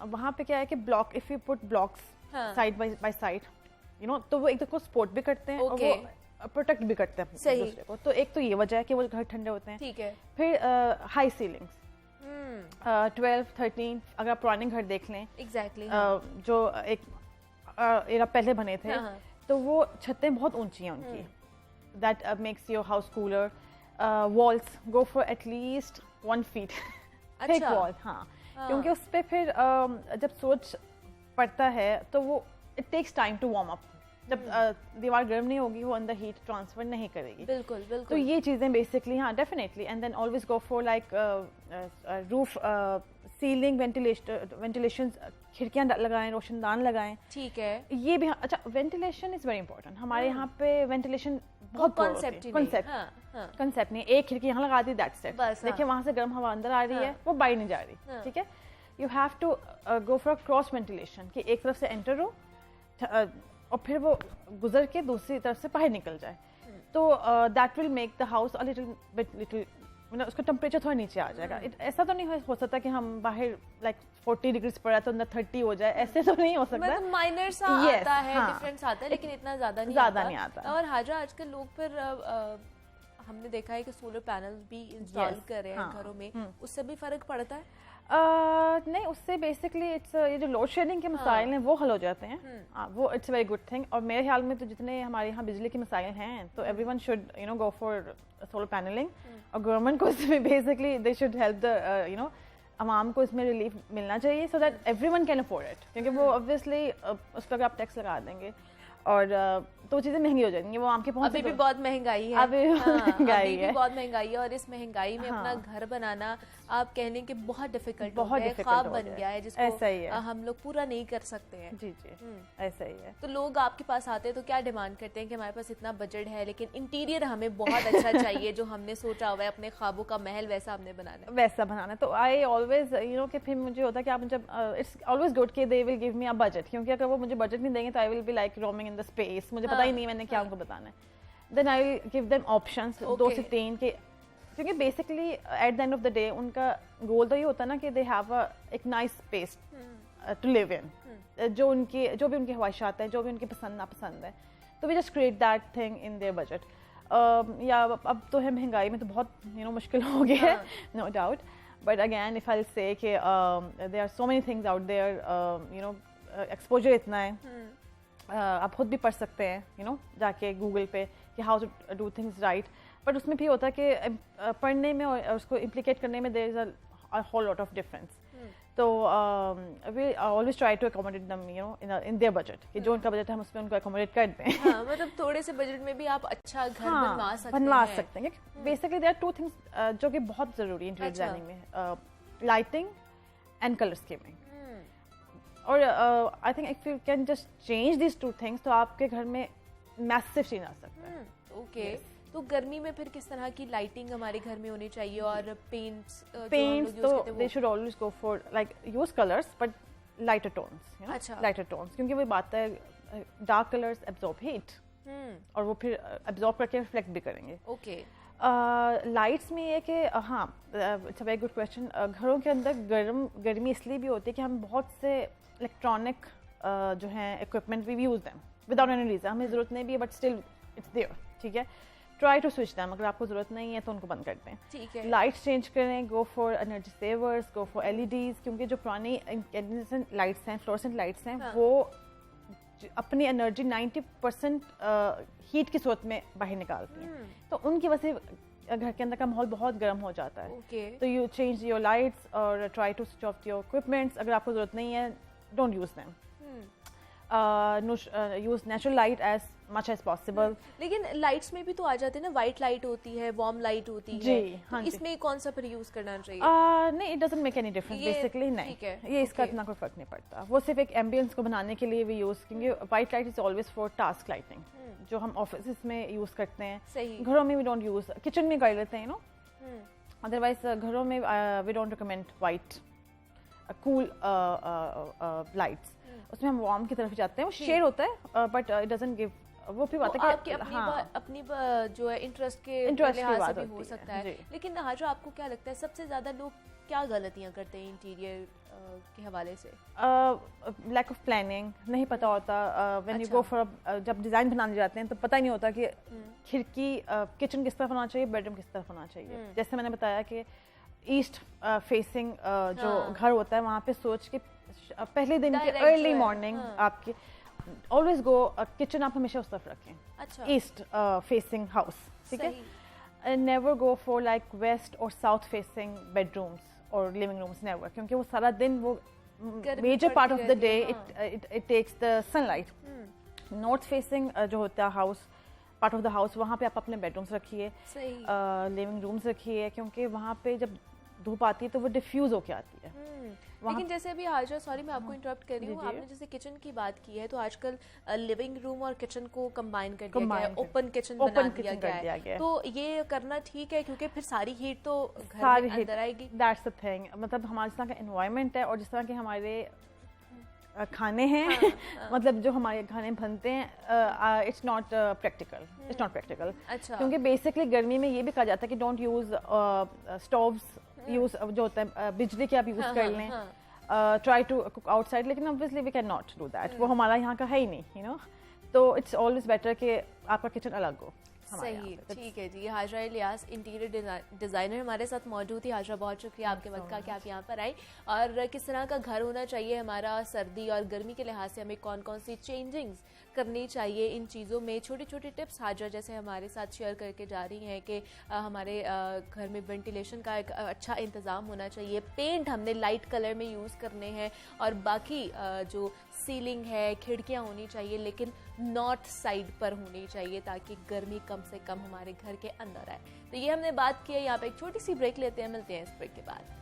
वहां पे क्या है कि block if you put blocks side by side you know तो वो एक दूसरे को सपोर्ट भी करते हैं और वो प्रोटेक्ट भी करते हैं सही दूसरे को। तो एक तो ये वजह है कि वो घर ठंडे होते हैं। ठीक है। फिर हाई सीलिंग्स 12, 13 अगर पुराने घर देख लें एग्जैक्टली जो एक एरा पहले बने थे तो वो छतें बहुत ऊंची हैं उनकी, that makes your house cooler. Walls go for at least 1 feet thick wall. हाँ, क्योंकि उस पे फिर जब सूरज पड़ता है तो वो it takes time to warm up. जब दीवार गर्म नहीं होगी वो अंदर हीट ट्रांसफर नहीं करेगी। बिल्कुल बिल्कुल। तो ये चीजें बेसिकली हाँ definitely. And then always go for like roof ceiling ventilation, खिड़कियां लगाएं, रोशनदान लगाएं। ठीक है। ये भी अच्छा, वेंटिलेशन इज वेरी इंपॉर्टेंट। हमारे यहाँ पे वेंटिलेशन बहुत कंसेप्ट नहीं। एक खिड़की यहाँ लगा दी, दैट्स इट। देखिए वहां से गर्म हवा अंदर आ रही है, वो बाहर नहीं जा रही। ठीक है। You have to go for cross ventilation कि एक तरफ से एंटर हो और फिर वो गुजर के दूसरी तरफ से बाहर निकल जाए। तो that will make the house a little उसका टेम्परेचर थोड़ा नीचे आ जाएगा। ऐसा तो नहीं हो सकता कि हम बाहर लाइक 40 डिग्री पड़ा तो अंदर 30 हो जाए, ऐसे तो नहीं हो सकता। मतलब माइनर सा आता है, डिफरेंस आता है, लेकिन इतना ज्यादा नहीं आता। और हाजा आजकल लोग फिर हमने देखा है कि सोलर पैनल भी इंस्टॉल कर रहे हैं घरों में, उससे भी फर्क पड़ता है? नहीं, उससे बेसिकली इट्स ये जो लोड शेडिंग के मसाइल हैं वो हल हो जाते हैं। वो इट्स वेरी गुड थिंग। और मेरे ख्याल में तो जितने हमारे यहाँ बिजली के मसाइल हैं तो everyone should you know go for solar panelling. और गवर्नमेंट को इसमें basically they should help the you know आवाम को इसमें रिलीफ मिलना चाहिए so that everyone can afford it. क्योंकि वो ऑब्वियसली उस पर आप टैक्स लगा देंगे और तो चीजें महंगी हो जाएंगी, वो आम के पहुंच। अभी भी बहुत महंगाई है, अभी महंगाई है, बहुत महंगाई है। और इस महंगाई में अपना घर बनाना आप कह लें कि बहुत डिफिकल्ट ख्वाब बन गया है जिसको ऐसा ही है। हम लोग पूरा नहीं कर सकते हैं। जी जी ऐसा ही है। तो लोग आपके पास आते हैं तो क्या डिमांड करते हैं कि हमारे पास इतना बजट है लेकिन इंटीरियर हमें बहुत अच्छा चाहिए, जो हमने सोचा हुआ है अपने ख्वाबों का महल वैसा हमने बनाना है। तो आई ऑलवेज यू नो कि फिर मुझे होता है कि आप जब इट्स ऑलवेज गुड कि they will give me a budget, क्योंकि अगर वो मुझे बजट नहीं देंगे तो I will be like roaming in the space, मुझे पता ही नहीं मैंने क्या उनको बताना है। Then I will give them options 2 से 3 के, क्योंकि basically at the end of the day उनका गोल तो ये होता है ना कि दे हैव एक nice space to live in, जो भी उनकी ख्वाहिशात है, जो भी उनकी पसंद नापसंद है, तो we just create that thing in their budget. या अब तो है महंगाई में तो बहुत यू नो मुश्किल हो गया है, no doubt. But again if I say कि there are so many things out there, you know exposure इतना है। आप खुद भी पढ़ सकते हैं यू नो जाके गूगल पे कि how to do things right. But उसमें भी होता है कि पढ़ने में और उसको इम्प्लीकेट करने में there is a whole lot of difference. तो we always try to accommodate them you know in their budget, कि जो उनका बजट है हम उसमें उनको अकोमोडेट कर दें। हाँ, मतलब थोड़े से बजट में भी आप अच्छा घर बनवा सकते हैं। बेसिकली देयर आर 2 थिंग्स जो कि बहुत जरूरी है इंटीरियर डिजाइनिंग में, लाइटिंग एंड कलर स्कीमिंग। और I think if you can just change this 2 things तो आपके घर में मैसिव चेंज आ सकता है। ओके। तो गर्मी में फिर किस तरह की लाइटिंग हमारे घर में होनी चाहिए? और पेंट्स तो they should always go for like use colours but lighter tones, you know lighter tones, क्योंकि वो बात है डार्क कलर्स एब्जॉर्ब हीट और वो फिर एब्जॉर्ब करके रिफ्लेक्ट भी करेंगे। ओके। लाइट्स में ये कि हाँ it's a very good question. घरों के अंदर गर्मी इसलिए भी होती है कि हम बहुत से इलेक्ट्रॉनिक जो हैं equipment we use them without any reason, हमें ज़रूरत नहीं भी है बट स्टिल इट्स देयर। ठीक है, ट्राई टू स्विच दैम, अगर आपको ज़रूरत नहीं है तो उनको बंद कर दें। ठीक है। लाइट्स चेंज करें, go for energy savers, go for LEDs, क्योंकि जो पुरानी इंकेंडेसेंट लाइट्स हैं, फ्लोरेसेंट लाइट्स हैं, वो अपनी एनर्जी 90% हीट की सूरत में बाहर निकालती हैं। तो उनकी वजह से घर के अंदर का माहौल बहुत गर्म हो जाता है, okay. तो यू चेंज योर लाइट्स और try to switch off your equipments. अगर आपको ज़रूरत नहीं है, don't use them. Use natural light as much as possible. लेकिन लाइट्स में भी तो आ जाते हैं ना, वाइट लाइट होती है, वार्म लाइट होती जी, है, तो हाँ जी। इसमें कौन सा फिर यूज करना चाहिए? नहीं, it doesn't make any difference basically, नहीं ठीक है, ये इसका okay. इतना कोई फर्क नहीं पड़ता। वो सिर्फ एक एम्बियंस को बनाने के लिए भी यूज़, क्योंकि white light is always for task lighting, जो हम ऑफिस में यूज़ करते हैं। सही। घरों में वी डोंट यूज़, किचन में कर लेते हैं, यू नो, अदरवाइज घरों में we don't recommend white cool lights. उसमें हम वार्म की तरफ जाते हैं, वो शेड होता है बट इट डजंट गिव, वो फिर बात है आपकी अपनी जो है इंटरेस्ट के लिहाज से भी हो सकता है। लेकिन हाजरा, आपको क्या लगता है सबसे ज्यादा लोग क्या गलतियां करते हैं इंटीरियर के हवाले से? लैक ऑफ प्लानिंग, नहीं पता होता व्हेन यू गो फॉर, जब डिज़ाइन बनाने जाते हैं तो पता ही नहीं होता कि खिड़की किचन किस तरफ होना चाहिए, बेडरूम किस तरफ होना चाहिए। जैसे मैंने बताया कि ईस्ट फेसिंग जो घर होता है, वहाँ पे सोच के पहले दिन के अर्ली मॉर्निंग आपकी ऑलवेज गो, किचन आप हमेशा उस तरफ रखें, अच्छा, ईस्ट फेसिंग हाउस, ठीक है। Never go for like west और साउथ फेसिंग बेडरूम्स और लिविंग रूम्स, नेवर, क्योंकि वो सारा दिन वो major part of the day it takes the sunlight. North facing जो होता है house, part of the house, वहाँ पे आप अपने बेडरूम्स रखिए, लिविंग रूम्स रखिए, क्योंकि वहाँ पे जब धूप आती है तो वो डिफ्यूज होके आती है। लेकिन जैसे अभी हाजरा, सॉरी मैं आपको इंटरप्ट कर रही हूँ, आपने जैसे किचन की बात की है, तो आजकल लिविंग रूम और किचन को कंबाइन कर दिया गया है, ओपन किचन बना दिया गया है, तो ये करना ठीक है क्योंकि फिर सारी हीट तो घर में अंदर आएगी। दैट्स द थिंग, मतलब हमारे जिस तरह का एनवायरनमेंट है और जिस तरह के हमारे खाने हैं, मतलब जो हमारे खाने बनते हैं, it's not practical, it's not practical. अच्छा। क्योंकि बेसिकली गर्मी में ये भी कहा जाता है कि डोंट यूज स्टोव्स, यूज जो होता है बिजली के आप यूज कर लें, ट्राई टू कुक आउटसाइड, लेकिन obviously we can not do that, वो हमारा यहाँ का है ही नहीं, यू नो, तो इट्स ऑलवेज बेटर कि आपका किचन अलग हो। सही, ठीक है जी। हाजरा इलियास इंटीरियर डिज़ाइनर हमारे साथ मौजूद थी। हाजरा, बहुत शुक्रिया आपके वक्त का कि आप यहाँ पर आई, और किस तरह का घर होना चाहिए हमारा, सर्दी और गर्मी के लिहाज से हमें कौन कौन सी चेंजिंग्स करनी चाहिए इन चीज़ों में, छोटी छोटी टिप्स हाजरा जैसे हमारे साथ शेयर करके जा रही हैं कि हमारे घर में वेंटिलेशन का एक अच्छा इंतज़ाम होना चाहिए, पेंट हमने लाइट कलर में यूज़ करने हैं, और बाकी जो सीलिंग है, खिड़कियाँ होनी चाहिए लेकिन नॉर्थ साइड पर होनी चाहिए ताकि गर्मी कम से कम हमारे घर के अंदर आए। तो ये हमने बात की है। यहाँ पे एक छोटी सी ब्रेक लेते हैं, मिलते हैं इस ब्रेक के बाद।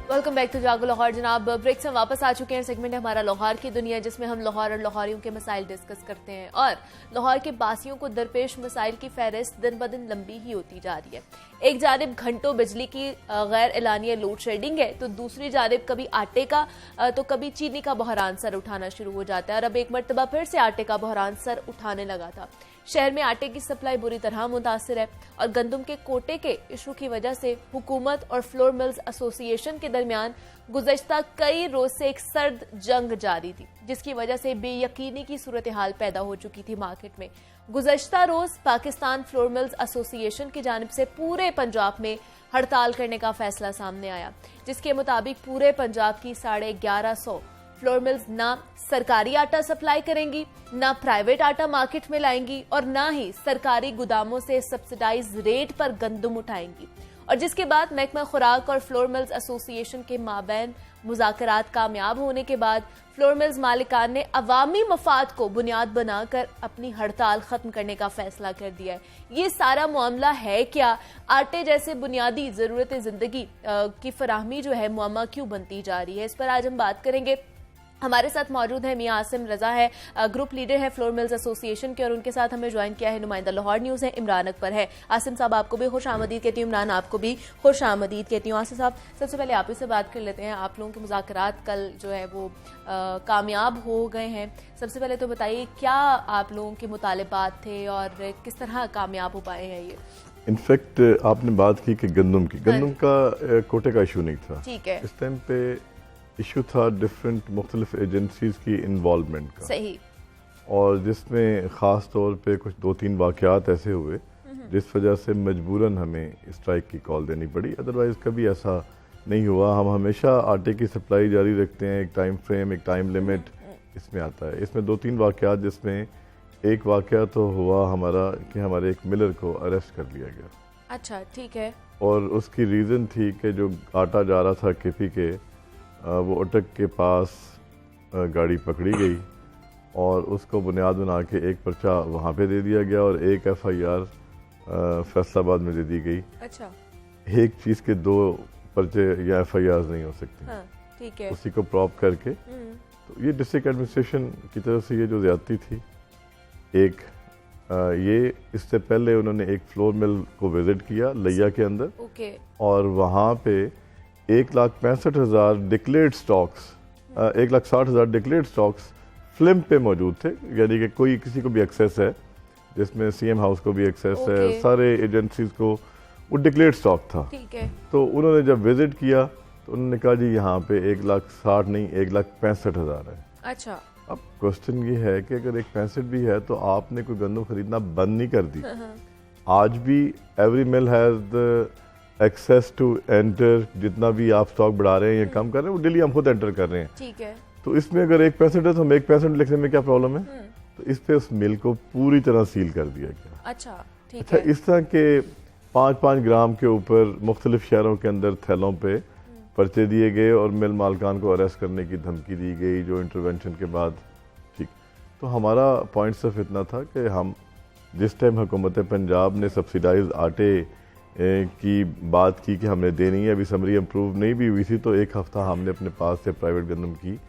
वेलकम बैक टू जागो लाहौर। जनाब, ब्रेक से वापस आ चुके हैं। सेगमेंट है हमारा लाहौर की दुनिया, जिसमें हम लाहौर और लाहौरियों के मसाइल डिस्कस करते हैं, और लाहौर के बासियों को दरपेश मसाइल की फहरिस्त दिन ब दिन लंबी ही होती जा रही है। एक जानिब घंटों बिजली की गैर एलानिया लोड शेडिंग है, तो दूसरी जानिब कभी आटे का तो कभी चीनी का बहरान सर उठाना शुरू हो जाता है, और अब एक मरतबा फिर से आटे का बहरान सर उठाने लगा था। शहर में आटे की सप्लाई बुरी तरह मुतासिर है, और गंदम के कोटे के इशू की वजह से हुकूमत और फ्लोर मिल्स एसोसिएशन के दरमियान गुज़श्ता कई रोज से एक सर्द जंग जारी थी, जिसकी वजह से बेयकीनी की सूरत हाल पैदा हो चुकी थी मार्केट में। गुज़श्ता रोज पाकिस्तान फ्लोर मिल्स एसोसिएशन की जानिब से पूरे पंजाब में हड़ताल करने का फैसला सामने आया, जिसके मुताबिक पूरे पंजाब की 1150 फ्लोर मिल्स ना सरकारी आटा सप्लाई करेंगी, ना प्राइवेट आटा मार्केट में लाएंगी, और ना ही सरकारी गोदामों से सब्सिडाइज रेट पर गंदम उठाएंगी। और जिसके बाद महकमा खुराक और फ्लोर मिल्स एसोसिएशन के माबैन मुज़ाकरात कामयाब होने के बाद फ्लोर मिल्स मालिकान ने अवामी मफाद को बुनियाद बनाकर अपनी हड़ताल खत्म करने का फैसला कर दिया है। ये सारा मामला है क्या? आटे जैसे बुनियादी ज़रूरत ज़िंदगी की फराहमी जो है मुअम्मा क्यों बनती जा रही है, इस पर आज हम बात करेंगे। हमारे साथ मौजूद है मियां आसिम रजा, है ग्रुप लीडर है फ्लोर मिल्स एसोसिएशन के, और उनके साथ हमें ज्वाइन किया है नुमाइंदा लाहौर न्यूज़ है इमरान अकबर है। आसिम साहब, आपको भी खुश आमदीद कहती हूँ, इमरान आपको भी खुश आमदीद कहती हूँ। आसिम साहब, सबसे पहले आप ही से बात कर लेते हैं। आप लोगों के मुज़ाकरात कल जो है वो कामयाब हो गए हैं। सबसे पहले तो बताइए क्या आप लोगों के मुतालिबात थे और किस तरह कामयाब हो पाए हैं ये? इनफैक्ट आपने बात की कि गंदम की, गंदम का कोटे का इशू नहीं था, ठीक है, इस टाइम पे इशू था डिफरेंट मुख्तलिफ एजेंसीज की इन्वॉल्वमेंट का। सही। और जिसमें ख़ास तौर पे कुछ 2-3 वाक़यात ऐसे हुए जिस वजह से मजबूरन हमें स्ट्राइक की कॉल देनी पड़ी। अदरवाइज़ कभी ऐसा नहीं हुआ। हम हमेशा आटे की सप्लाई जारी रखते हैं, एक टाइम फ्रेम, एक टाइम लिमिट इसमें आता है। इसमें 2-3 वाक़यात, जिसमें एक वाक़या तो हुआ हमारा कि हमारे एक मिलर को अरेस्ट कर लिया गया। अच्छा, ठीक है। और उसकी रीज़न थी कि जो आटा जा रहा था केपी के, वो अटक के पास गाड़ी पकड़ी गई और उसको बुनियाद बना के एक पर्चा वहाँ पे दे दिया गया और एक FIR फैसलाबाद में दे दी गई। अच्छा, एक चीज़ के 2 पर्चे या FIRs नहीं हो सकते। हाँ, ठीक है। उसी को प्रॉप करके, तो ये डिस्ट्रिक्ट एडमिनिस्ट्रेशन की तरफ से ये जो ज़्यादती थी, एक ये इससे पहले उन्होंने एक फ्लोर मिल को विजिट किया लिया के अंदर, ओके, और वहाँ पे 1,65,000 declared stocks, 1,60,000 declared stocks film पे मौजूद थे। यानी कि कोई किसी को भी एक्सेस है, जिसमें CM हाउस को भी एक्सेस है, सारे एजेंसीज को, वो डिक्लेयर्ड स्टॉक था। ठीक है। तो उन्होंने जब विजिट किया तो उन्होंने कहा जी यहाँ पे 1,60,000 नहीं 1,65,000 है। अच्छा, अब क्वेश्चन ये है कि अगर 1,65,000 भी है तो आपने कोई गंदम खरीदना बंद नहीं कर दी। आज भी every mill has the access to enter, जितना भी आप स्टॉक बढ़ा रहे हैं या कम कर रहे हैं वो डेली हम खुद एंटर कर रहे हैं। ठीक है। तो इसमें अगर 1,65,000 है तो हम 1,65,000 लिखने में क्या प्रॉब्लम है? तो इस पे उस मिल को पूरी तरह सील कर दिया गया। अच्छा, ठीक अच्छा, है। इस तरह के 5-5 ग्राम के ऊपर मुख्तलिफ शहरों के अंदर थैलों पे पर्चे दिए गए और मिल मालकान को अरेस्ट करने की धमकी दी गई जो इंटरवेंशन के बाद। ठीक, तो हमारा पॉइंट सिर्फ इतना था कि हम जिस टाइम हुकूमत पंजाब ने सब्सिडाइज आटे की बात की कि हमने देनी है, अभी समरी अप्रूव नहीं भी हुई थी, तो एक हफ्ता हमने अपने पास से प्राइवेट गंदम की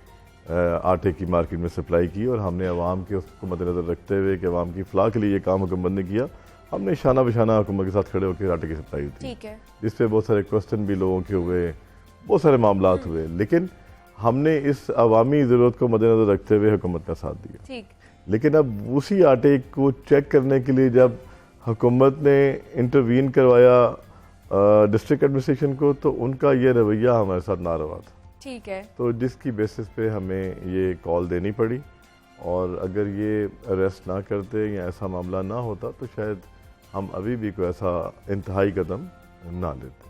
आटे की मार्केट में सप्लाई की और हमने अवाम के उसको मद्देनज़र रखते हुए कि अवाम की फलाह के लिए ये काम हुकूमत ने किया, हमने शाना बिशाना हुकूमत के साथ खड़े होकर आटे की सप्लाई थी। ठीक है। जिस पे बहुत सारे क्वेश्चन भी लोगों के हुए, बहुत सारे मामलात हुए, लेकिन हमने इस अवामी ज़रूरत को मद्देनज़र रखते हुए हुकूमत का साथ दिया। ठीक। लेकिन अब उसी आटे को चेक करने के लिए जब हुकूमत ने इंटरवीन करवाया डिस्ट्रिक्ट एडमिनिस्ट्रेशन को, तो उनका ये रवैया हमारे साथ नारवा था। ठीक है। तो जिसकी बेसिस पे हमें ये कॉल देनी पड़ी, और अगर ये अरेस्ट ना करते या ऐसा मामला ना होता तो शायद हम अभी भी कोई ऐसा इंतहाई कदम ना लेते।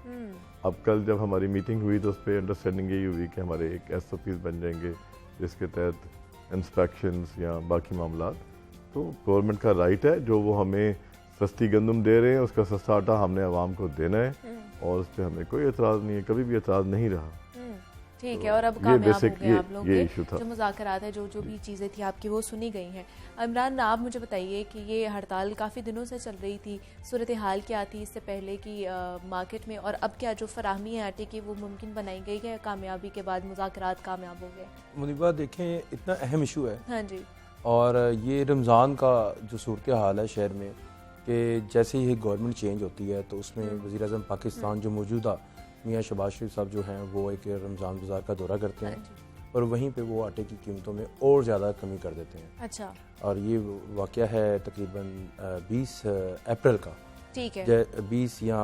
अब कल जब हमारी मीटिंग हुई तो उस पर अंडरस्टैंडिंग यही हुई कि हमारे एक SOPs बन जाएंगे जिसके तहत इंस्पेक्शंस या बाकी मामलात, तो गवर्नमेंट का राइट है जो वो हमें सस्ती गंदम दे रहे हैं उसका सस्ता आटा हमने आवाम को देना है, और उस पर हमें कोई एतराज़ नहीं है, कभी भी एतराज़ नहीं रहा। ठीक है। और अब कामयाब हो गए आप लोग ये इशू था। जो मुज़ाकरात है, जो भी चीज़ें थी आपकी वो सुनी गई हैं। इमरान, आप मुझे बताइए कि ये हड़ताल काफ़ी दिनों से चल रही थी, सूरत हाल क्या थी इससे पहले की मार्केट में, और अब क्या जो फराहमी है आटे की वो मुमकिन बनाई गई है कामयाबी के बाद, मुज़ाकरात कामयाब हो गए? मुनीबा देखें, इतना अहम इशू है। हाँ जी। और ये रमज़ान का जो सूरत हाल है शहर में, कि जैसे ही गवर्नमेंट चेंज होती है तो उसमें वज़ीर-ए-आज़म पाकिस्तान जो मौजूदा मियाँ शहबाज शरीफ साहब जो हैं वो एक रमज़ान बाज़ार का दौरा करते हैं और वहीं पे वो आटे की कीमतों में और ज़्यादा कमी कर देते हैं। अच्छा। और ये वाक़या है तकरीबन 20 अप्रैल का। ठीक है। 20 या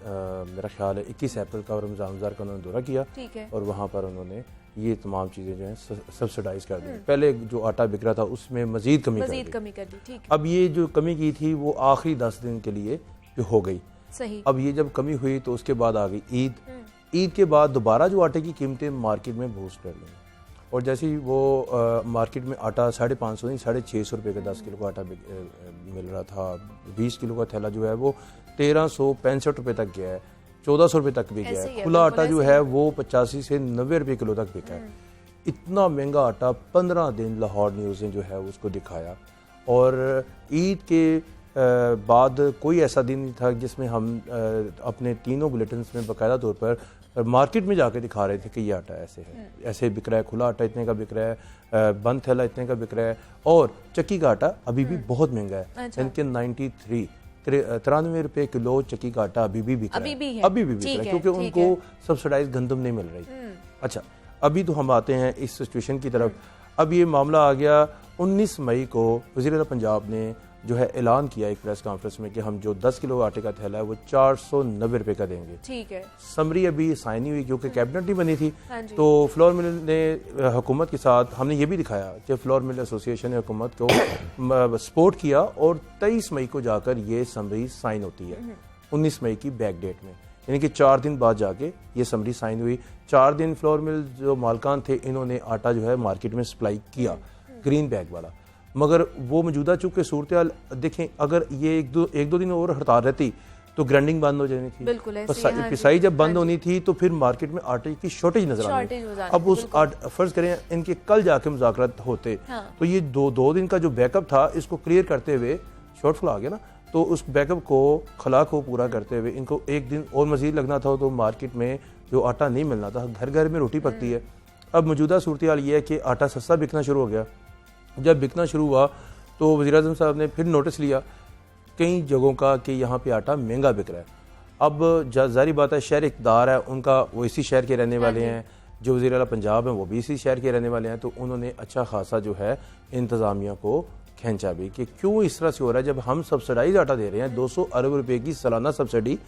मेरा ख्याल है 21 अप्रैल का रमज़ान बाज़ार का उन्होंने दौरा किया। ठीक है। और वहाँ पर उन्होंने ये तमाम चीज़ें जो हैं सब्सिडाइज कर दी। पहले जो आटा बिक रहा था उसमें मज़ीद कमी कर दी। ठीक है। अब ये जो कमी की थी वो आखिरी 10 दिन के लिए जो हो गई। सही। अब ये जब कमी हुई तो उसके बाद आ गई ईद। ईद के बाद दोबारा जो आटे की कीमतें मार्केट में बूस्ट कर गई, और जैसे ही वो मार्केट में आटा 550 नहीं 650 रुपये का 10 किलो का आटा मिल रहा था। 20 किलो का थैला जो है वो 1365 रुपये तक गया है, 1400 रुपये तक भी गया है। खुला आटा जो है वो 85 से 90 रुपये किलो तक बिका है। इतना महंगा आटा 15 दिन लाहौर न्यूज़ ने जो है उसको दिखाया, और ईद के बाद कोई ऐसा दिन नहीं था जिसमें हम अपने तीनों बुलेटिन में बाकायदा तौर पर मार्केट में जाके दिखा रहे थे कि ये आटा ऐसे है, ऐसे बिक रहा है, खुला आटा इतने का बिक रहा है, बंद थैला इतने का बिक रहा है, और चक्की का आटा अभी भी बहुत महंगा है। इनके 93 रुपये किलो चक्की का आटा अभी भी बिक रहा है, अभी भी बिक रहा है, क्योंकि उनको सब्सिडाइज गंदम नहीं मिल रही। अच्छा, अभी तो हम आते हैं इस सिचुएशन की तरफ। अब ये मामला आ गया 19 मई को वज़ीर-ए-आज़म पंजाब ने जो है ऐलान किया एक प्रेस कॉन्फ्रेंस में कि हम जो 10 किलो आटे का थैला है वो 490 रुपए का देंगे। ठीक है। समरी अभी साइन नहीं हुई क्योंकि कैबिनेट नहीं बनी थी। हाँ जी। तो फ्लोर मिल ने हुकूमत के साथ हमने ये भी दिखाया कि फ्लोर मिल एसोसिएशन ने हुकूमत को सपोर्ट किया और 23 मई को जाकर ये समरी साइन होती है, 19 मई की बैक डेट में, यानी कि 4 दिन बाद जाके ये समरी साइन हुई। 4 दिन फ्लोर मिल जो मालकान थे इन्होंने आटा जो है मार्केट में सप्लाई किया, ग्रीन बैग वाला, मगर वो मौजूदा चूंकि सूरत हाल देखें, अगर ये एक दो दिन और हड़ताल रहती तो ग्राइंडिंग बंद हो जानी थी, बिल्कुल ऐसे ही, हाँ पिसाई जी, जब बंद हाँ होनी थी तो फिर मार्केट में आटे की शॉर्टेज नजर आनी शॉर्टेज हो जानी अब उस फर्ज करें इनके कल जाके मुज़ाकरात होते तो ये दो दिन का जो बैकअप था इसको क्लियर करते हुए शॉर्टफॉल आ गया ना, तो उस बैकअप को खला को पूरा करते हुए इनको एक दिन और मजीद लगना था, तो मार्केट में जो आटा नहीं मिलना था, घर घर में रोटी पकती है। अब मौजूदा सूरत हाल ये है कि आटा सस्ता बिकना शुरू हो गया। जब बिकना शुरू हुआ तो वज़ीर-ए-आज़म साहब ने फिर नोटिस लिया कई जगहों का कि यहाँ पे आटा महंगा बिक रहा है। अब जारी बात है शहर इक़्तिदार है उनका, वो इसी शहर के रहने वाले हैं, जो वज़ीर आला पंजाब हैं वो भी इसी शहर के रहने वाले हैं, तो उन्होंने अच्छा खासा जो है इंतज़ामिया को खींचा भी कि क्यों इस तरह से हो रहा है। जब हम सब्सिडाइज आटा दे रहे हैं 200 अरब रुपए की सालाना सब्सिडी,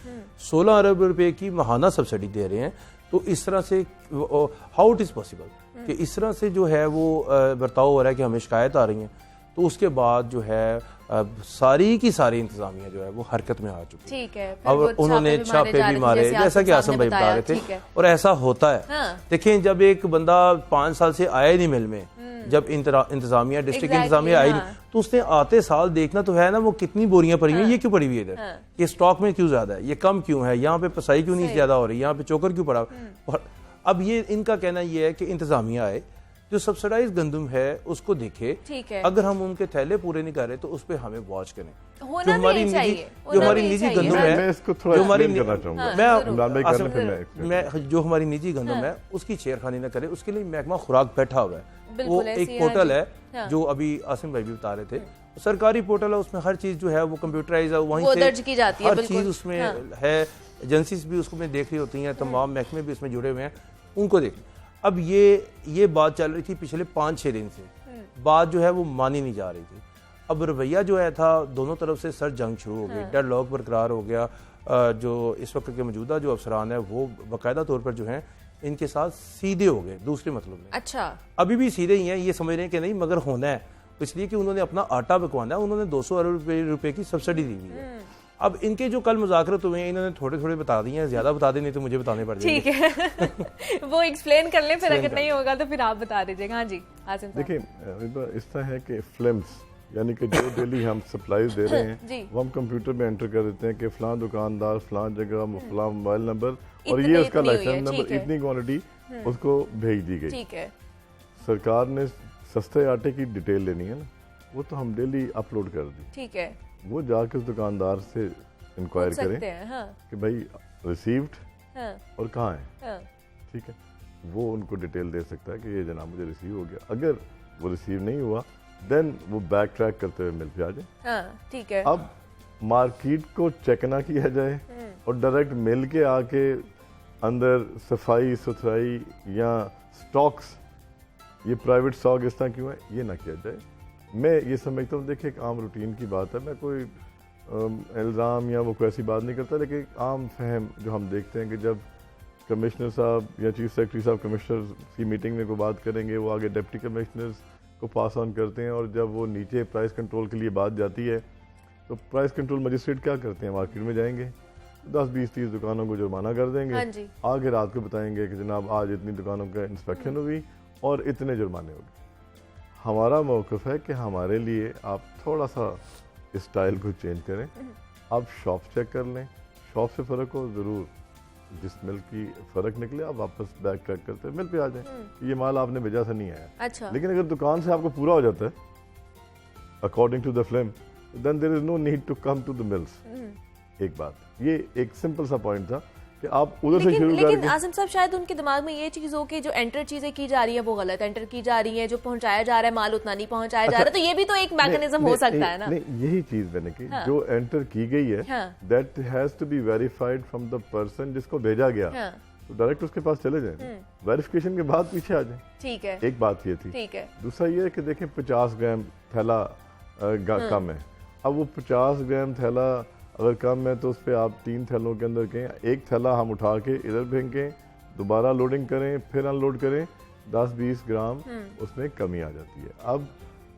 16 अरब रुपए की माहाना सब्सिडी दे रहे हैं, तो इस तरह से हाउ इट इज़ पॉसिबल कि इस तरह से जो है वो बर्ताव हो रहा है कि हमें शिकायत आ रही हैं। तो उसके बाद जो है सारी की सारी इंतजामिया जो है वो हरकत में आ चुकी है। ठीक है। अब उन्होंने छापे भी मारे जैसा कि आसम भाई बता रहे थे, और ऐसा होता है। हाँ। देखें जब एक बंदा 5 साल से आया नहीं मिल में, जब इंतजामिया डिस्ट्रिक्ट इंतजामिया आई नहीं, तो उसने आते साल देखना तो है ना वो कितनी बोरियां पड़ी हुई हैं, ये क्यों पड़ी हुई है इधर, ये स्टॉक में क्यों ज्यादा है, ये कम क्यों है, यहाँ पे पसाई क्यों नहीं ज्यादा हो रही, यहाँ पे चोकर क्यों पड़ा। और अब ये इनका कहना ये है कि इंतजामिया आए जो सब्सिडाइज गंदम है उसको देखे, ठीक है। अगर हम उनके थैले पूरे नहीं कर रहे तो उस पर हमें वॉच करें। होना जो हमारी भी चाहिए, जो हमारी निजी गंदम है, मैं इसको थोड़ा जो हमारी explain करना चाहूंगा। मैं भाई करना फिर मैं explain मैं जो हमारी निजी गंदम है उसकी छेड़खानी न करे, उसके लिए महकमा खुराक बैठा हुआ है। वो बिल्कुल ऐसी एक है, पोर्टल हाँ है जो अभी आसिम भाई भी बता रहे थे, सरकारी पोर्टल है, उसमें हर चीज जो है वो कंप्यूटराइज है, वहीं वो से दर्ज की जाती है, हर बिल्कुल। चीज उसमें है, एजेंसीज भी उसको में देख रही होती हैं, तमाम महकमे भी उसमें जुड़े हुए हैं, उनको देख। अब ये बात चल रही थी पिछले 5-6 दिन से, बात जो है वो मानी नहीं जा रही थी। अब रवैया जो है था दोनों तरफ से सर जंग शुरू हो गई, डेडलॉक बरकरार हो गया। जो इस वक्त के मौजूदा जो अफसरान है वो बाकायदा तौर पर जो है इनके साथ सीधे हो गए, दूसरे मतलब में। अच्छा, अभी भी सीधे ही हैं, ये समझ रहे हैं कि नहीं मगर होना है, इसलिए कि उन्होंने अपना आटा बिकवाना है, उन्होंने 200 अरब रुपए की सब्सिडी दी हुई है। अब इनके जो कल मुज़ाकरत हुए हैं इन्होंने थोड़े थोड़े बता दिए हैं, ज्यादा बता दें नहीं तो मुझे बताने पड़ जाएंगे। ठीक है। वो एक्सप्लेन कर लें, फिर अगर नहीं होगा तो फिर आप बता दीजिएगा। हाँ जी आसिम साहब। देखिए इस तरह है कि फिल्म्स यानी कि जो डेली हम सप्लाईज दे रहे हैं वो हम कंप्यूटर में एंटर कर देते हैं कि फलां दुकानदार फलां जगह फलां मोबाइल नंबर और ये उसका लाइसेंस नंबर, इतनी क्वांटिटी उसको भेज दी गई। ठीक है। सरकार ने सस्ते आटे की डिटेल लेनी है ना, वो तो हम डेली अपलोड कर दी। ठीक है। वो जाके उस दुकानदार से इंक्वायर करें हाँ। कि भाई रिसीव्ड हाँ। और कहाँ है, हाँ। ठीक है। वो उनको डिटेल दे सकता है कि ये जनाब मुझे रिसीव हो गया। अगर वो रिसीव नहीं हुआ देन वो बैक ट्रैक करते हुए मिल पे आ जाए। हाँ, ठीक है। अब मार्केट को चेक ना किया जाए और डायरेक्ट मिल के आके अंदर सफाई सुथराई या स्टॉक्स, ये प्राइवेट स्टॉक इस तरह क्यों है, ये ना किया जाए। मैं ये समझता हूँ, देखिए एक आम रूटीन की बात है, मैं कोई इल्ज़ाम या वो कोई ऐसी बात नहीं करता, लेकिन आम फहम जो हम देखते हैं कि जब कमिश्नर साहब या चीफ सेक्रेटरी साहब कमिश्नर की मीटिंग में कोई बात करेंगे, वो आगे डिप्टी कमिश्नर्स को पास ऑन करते हैं, और जब वो नीचे प्राइस कंट्रोल के लिए बात जाती है तो प्राइस कंट्रोल मजिस्ट्रेट क्या करते हैं, मार्केट में जाएंगे 10-20-30 दुकानों को जुर्माना कर देंगे। हाँ जी। आगे रात को बताएंगे कि जनाब आज इतनी दुकानों का इंस्पेक्शन हुई और इतने जुर्माने हो गए। हमारा मौक़िफ़ है कि हमारे लिए आप थोड़ा सा स्टाइल को चेंज करें, आप शॉप चेक कर लें, शॉप से फ़र्क हो ज़रूर, जिस मिल की फ़र्क निकले आप वापस बैक ट्रैक करते मिल पे आ जाए, ये माल आपने भेजा से नहीं आया। अच्छा। लेकिन अगर दुकान से आपको पूरा हो जाता है according to the film, then there is no need to come to the mills. एक बात, ये एक सिंपल सा पॉइंट था कि आप उधर से शुरू लेकिन करके। आसिम साहब शायद उनके दिमाग में ये चीज हो कि जो एंटर चीजें की जा रही है वो गलत एंटर की जा रही है, जो पहुंचाया जा रहा है माल उतना नहीं पहुंचाया जा रहा, तो ये भी तो एक मैकेनिज्म हो सकता है ना। नहीं, यही चीज मैंने की, जो एंटर की गई है that has to be verified from the person जिसको भेजा गया, तो डायरेक्ट उसके पास चले जाए, वेरिफिकेशन के बाद पीछे आ जाए। ठीक है। एक बात ये थी। ठीक है। दूसरा ये है कि देखें 50 ग्राम थैला कम है अब वो 50 ग्राम थैला अगर कम है तो उस पर आप 3 थैलों के अंदर कहें, एक थैला हम उठा के इधर फेंकें, दोबारा लोडिंग करें, फिर अनलोड करें, 10-20 ग्राम उसमें कमी आ जाती है। अब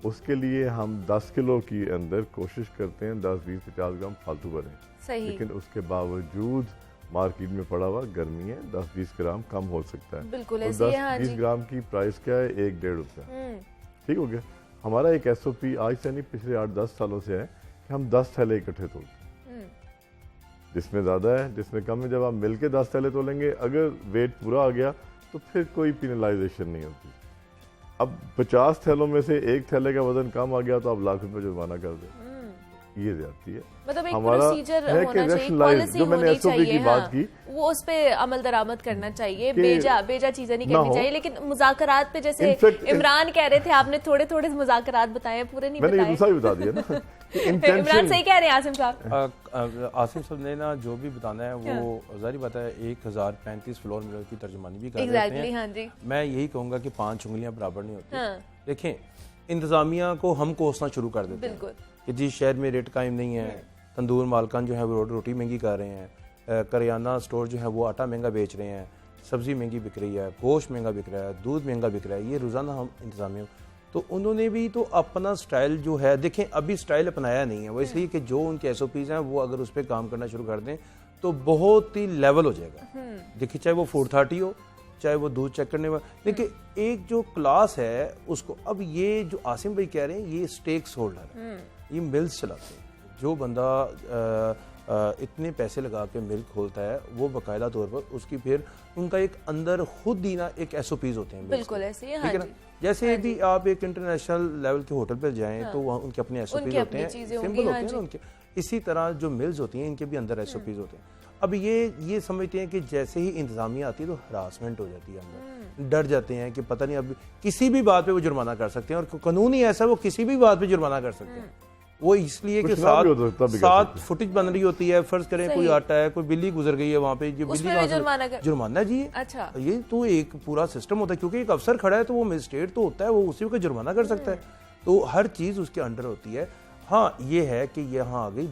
उसके लिए हम 10 किलो की अंदर कोशिश करते हैं 10-20-50 ग्राम फालतू भरें, लेकिन उसके बावजूद मार्केट में पड़ा हुआ गर्मी है, 10-20 ग्राम कम हो सकता है। बिल्कुल तो 10-20 ग्राम की प्राइस क्या है? 1-1.5 रुपया। ठीक हो गया। हमारा एक SOP आज से नहीं, पिछले 8-10 सालों से है कि हम 10 थैले इकट्ठे तोलते हैं, जिसमें ज़्यादा है जिसमें कम है। जब आप मिलके 10 थैले तोलेंगे, अगर वेट पूरा आ गया तो फिर कोई पेनलाइजेशन नहीं होती। अब 50 थैलों में से एक थैले का वजन कम आ गया तो आप लाख रुपए जुर्माना कर दें, ये ज्यादती है। मतलब एक हमारा प्रोसीजर है होना कि चाहिए, rationalize, पॉलिसी जो मैंने होनी SOP चाहिए, की बात की, वो उस पे अमल दरामद करना चाहिए, कि बेजा चीजें नहीं ना करनी हो। चाहिए। लेकिन मुज़ाकरात पे जैसे इमरान कह रहे थे, आपने थोड़े थोड़े मुज़ाकरात बताए, पूरे नहीं मैंने बताए। दूसरा भी बता दिया ना कि इमरान intention- सही कह रहे हैं आसिम साहब। आसिफ साहब ने ना जो भी बताना है वो जाहिर बात है 1035 फ्लोर मिलर की तर्जुमानी भी कर रहे एग्जैक्टली, हाँ जी। मैं यही कहूंगा कि 5 उंगलियां बराबर नहीं होती। हाँ। देखें, इंतजामिया को हम कोसना शुरू कर देते हैं कि जी शहर में रेट कायम नहीं है, तंदूर मालकान जो है वो रोटी महंगी कर रहे हैं, करियाना स्टोर जो है वो आटा महंगा बेच रहे हैं, सब्जी महंगी बिक रही है, गोश्त महंगा बिक रहा है, दूध महंगा बिक रहा है। ये रोज़ाना हम इंतजामिया, तो उन्होंने भी तो अपना स्टाइल जो है, देखें अभी स्टाइल अपनाया नहीं है वो, इसलिए कि जो उनके SOPs हैं वो अगर उस पर काम करना शुरू कर दें तो बहुत ही लेवल हो जाएगा। देखिए चाहे वो फूड अथॉरिटी हो, चाहे वो दूध चेक करने वाला, देखिए एक जो क्लास है उसको, अब ये जो आसिम भाई कह रहे हैं ये स्टेक्स होल्डर है, ये मिल्स चलाते हैं। जो बंदा इतने पैसे लगा के मिल्क खोलता है वो बाकायदा तौर पर उसकी फिर उनका एक अंदर खुद ही ना एक SOPs होते हैं, बिल्कुल ऐसे ही, ठीक है ना। जैसे भी आप एक इंटरनेशनल लेवल के होटल पर जाएं तो वहाँ उनके अपने SOPs होते हैं, सिंपल होते हैं ना उनके। इसी तरह जो मिल्स होती हैं इनके भी अंदर SOPs होते हैं। अब ये समझते हैं कि जैसे ही इंतजामिया आती है तो हरासमेंट हो जाती है, अंदर डर जाते हैं कि पता नहीं अब किसी भी बात पे वो जुर्माना कर सकते हैं, और कानून ही ऐसा, वो किसी भी बात पे जुर्माना कर सकते हैं। वो इसलिए कि साथ फुटेज बन रही होती है, फर्ज करें कोई आटा है, कोई बिल्ली गुजर गई है वहाँ पे, ये बिल्ली जुर्माना जी। अच्छा, ये तो एक पूरा सिस्टम होता है, क्योंकि एक अफसर खड़ा है तो वो मजिस्ट्रेट तो होता है, वो उसी को जुर्माना कर सकता है, तो हर चीज उसके अंडर होती है। हाँ ये है कि यहाँ आ गई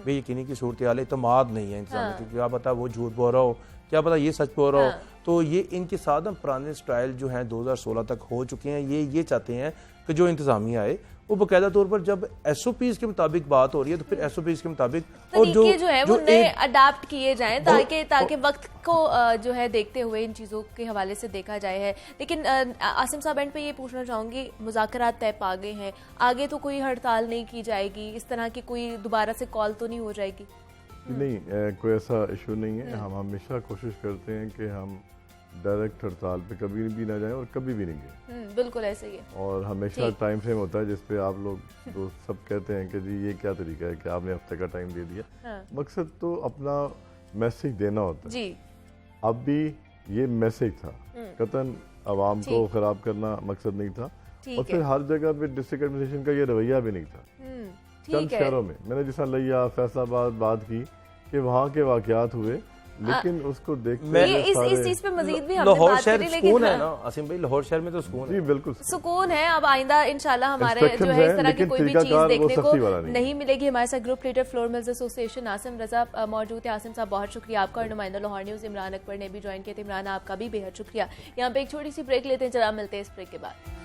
बेयकीनी की सूरत हाल, इतमाद नहीं है इंसान की, क्या पता वो झूठ बोल रहा हो, क्या पता ये सच बोल रहा हो। तो ये इनके साथ ना पुराने स्टाइल जो हैं 2016 तक हो चुके हैं। ये चाहते हैं कि जो इंतजामिया आए वो बाकायदा तौर पर जब SOPs के मुताबिक बात हो रही है तो फिर SOPs के मुताबिक और जो है वो नए अडाप्ट किए जाएं, ताकि वक्त को जो है देखते हुए इन चीज़ों के हवाले से देखा जाए है। लेकिन आसिम साहब एंड पे ये पूछना चाहूँगी, मुज़ाकरात तय पा गए हैं, आगे तो कोई हड़ताल नहीं की जाएगी, इस तरह की कोई दोबारा से कॉल तो नहीं हो जाएगी? नहीं, कोई ऐसा इशू नहीं है। हम हमेशा कोशिश करते हैं कि हम डायरेक्ट हड़ताल पे कभी भी ना जाएं और कभी भी नहीं गए। बिल्कुल ऐसे ही है। और हमेशा टाइम फ्रेम होता है जिसपे आप लोग दोस्त सब कहते हैं कि जी ये क्या तरीका है कि आपने हफ्ते का टाइम दे दिया। हाँ। मकसद तो अपना मैसेज देना होता है जी। अब भी ये मैसेज था, कतन आवाम को खराब करना मकसद नहीं था। और फिर हर जगह पे डिस्ट्रिक्ट एडमिनिस्ट्रेशन का ये रवैया भी नहीं था। चंद शहरों में मैंने जैसा लिया फैसलाबाद बात की कि वहाँ के वाकयात हुए, लेकिन उसको देखते इस चीज पे मजीद भी हमने लाहौर बात शहर करी, सुकून लेकिन है ना आसिम भाई, लाहौर शहर में तो सुकून जी बिल्कुल सुकून है। अब आइंदा इंशाल्लाह हमारे जो है इस तरह की कोई भी चीज देखने को नहीं मिलेगी। हमारे साथ group leader flour mills association Asim Raza मौजूद है। आसिम साहब बहुत शुक्रिया आपका, और नुमाइंदा लाहौर न्यूज इमरान अकबर ने भी ज्वाइन किया था। इमरान आपका भी बेहद शुक्रिया। यहाँ पे एक छोटी सी ब्रेक लेते हैं, जरा मिलते हैं इस ब्रेक के बाद।